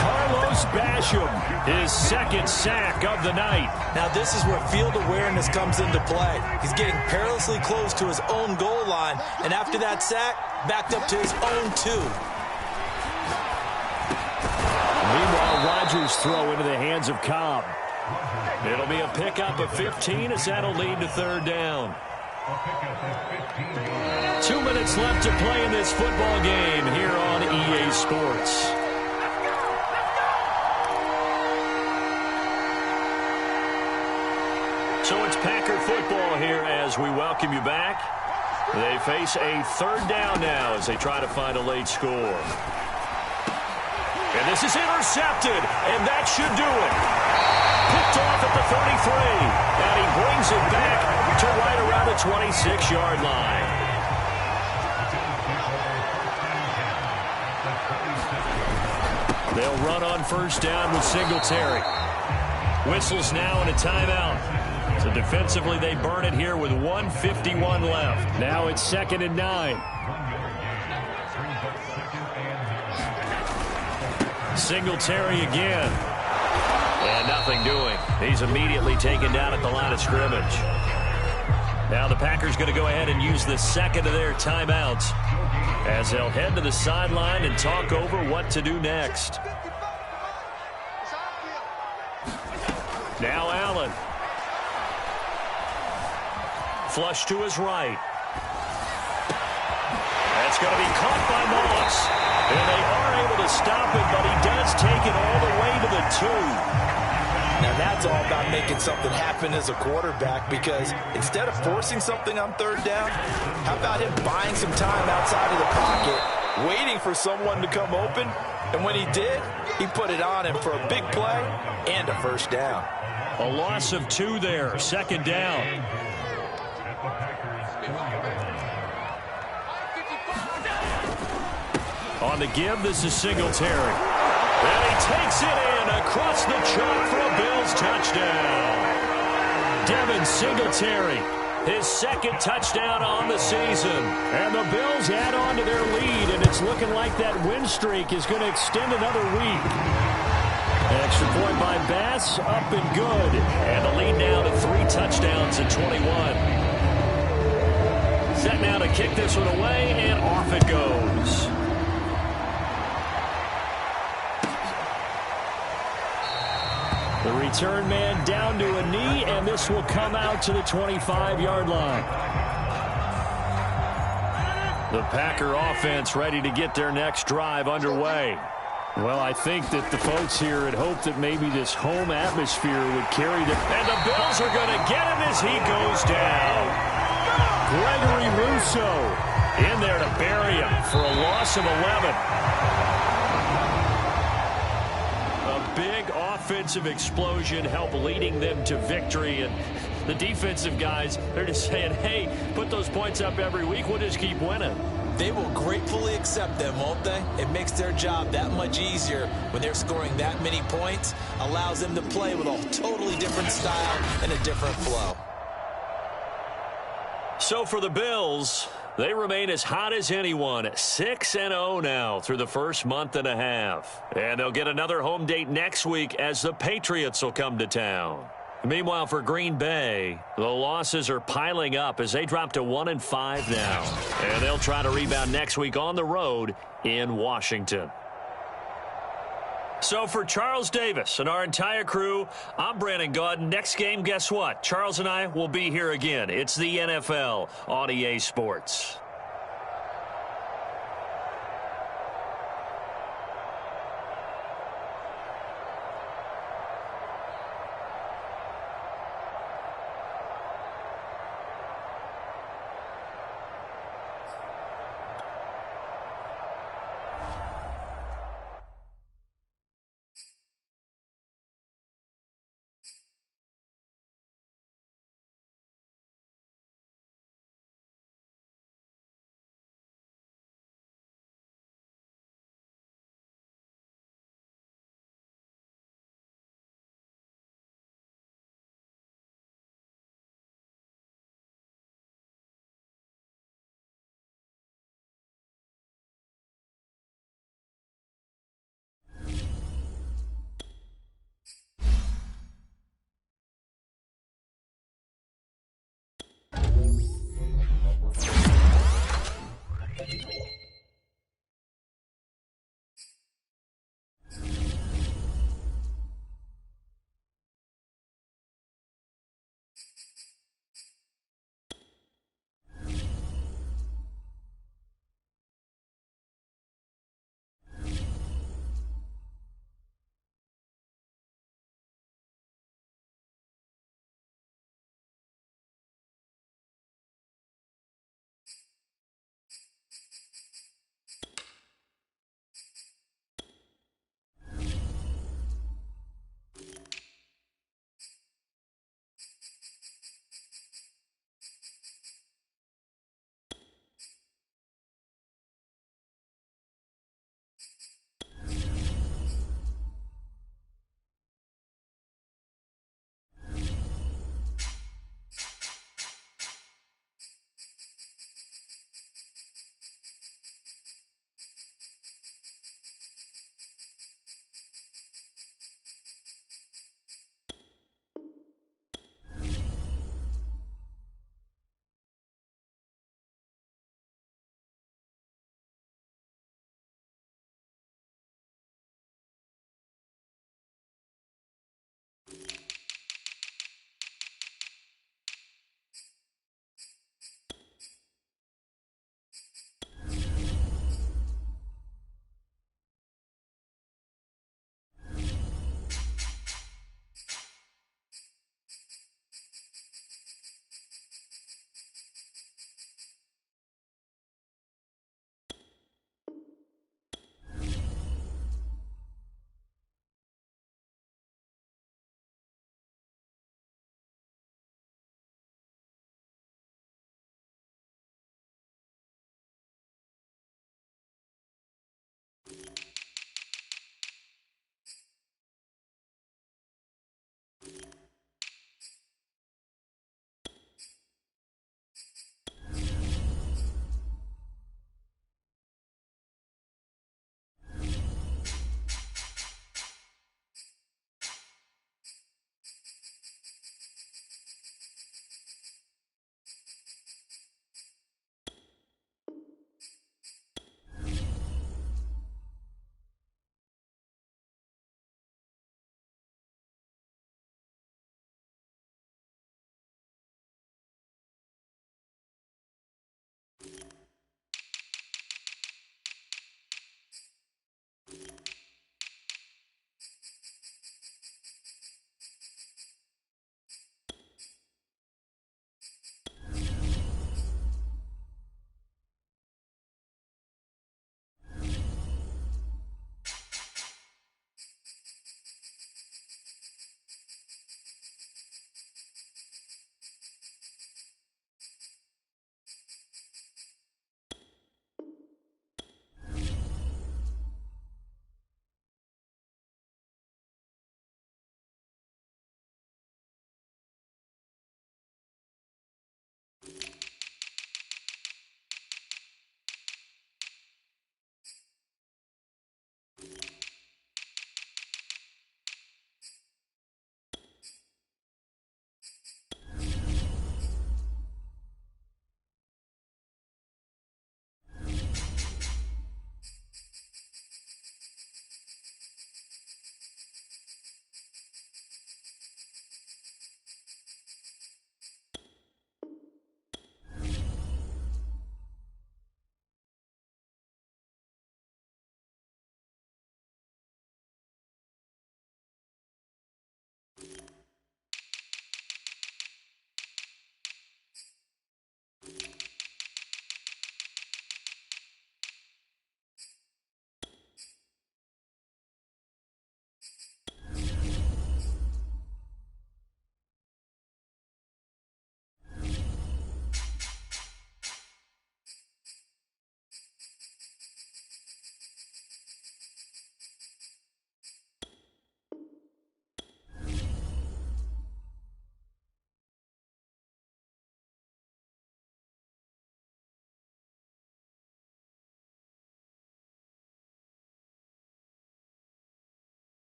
Carlos Basham, his 2nd sack of the night. Now this is where field awareness comes into play. He's getting perilously close to his own goal line, and after that sack, backed up to his own 2. Meanwhile, Rodgers' throw into the hands of Cobb. It'll be a pickup of 15 as that'll lead to 3rd down. 2 minutes left to play in this football game here on EA Sports. So it's Packer football here as we welcome you back. They face a 3rd down now as they try to find a late score. And this is intercepted, and that should do it. Picked off at the 33, and he brings it back to right around the 26-yard line. They'll run on 1st down with Singletary. Whistles now and a timeout. So defensively, they burn it here with 1:51 left. Now it's 2nd and 9. Singletary again. And nothing doing. He's immediately taken down at the line of scrimmage. Now the Packers going to go ahead and use the second of their timeouts as they'll head to the sideline and talk over what to do next. Now Allen. Flush to his right. That's going to be caught by Moss. And they are able to stop it, but he does take it all the way to the 2. Now that's all about making something happen as a quarterback, because instead of forcing something on third down, how about him buying some time outside of the pocket, waiting for someone to come open, and when he did, he put it on him for a big play and a first down. A loss of 2 there, second down. On the give, this is Singletary. And he takes it in across the chalk for a Bills touchdown. Devin Singletary, his second touchdown on the season. And the Bills add on to their lead, and it's looking like that win streak is going to extend another week. An extra point by Bass, up and good. And the lead now to 3 touchdowns at 21. Set now to kick this one away, and off it goes. The return man down to a knee, and this will come out to the 25-yard line. The Packer offense ready to get their next drive underway. Well, I think that the folks here had hoped that maybe this home atmosphere would carry them. And the Bills are going to get him as he goes down. Gregory Rousseau in there to bury him for a loss of 11. Big offensive explosion help leading them to victory, and the defensive guys, they're just saying, hey, put those points up every week, we'll just keep winning. They will gratefully accept them, won't they? It makes their job that much easier when they're scoring that many points, allows them to play with a totally different style and a different flow. So for the Bills, they remain as hot as anyone, 6-0 now through the first month and a half. And they'll get another home date next week as the Patriots will come to town. Meanwhile, for Green Bay, the losses are piling up as they drop to 1-5 now. And they'll try to rebound next week on the road in Washington. So for Charles Davis and our entire crew, I'm Brandon Gaudin. Next game, guess what? Charles and I will be here again. It's the NFL on EA Sports.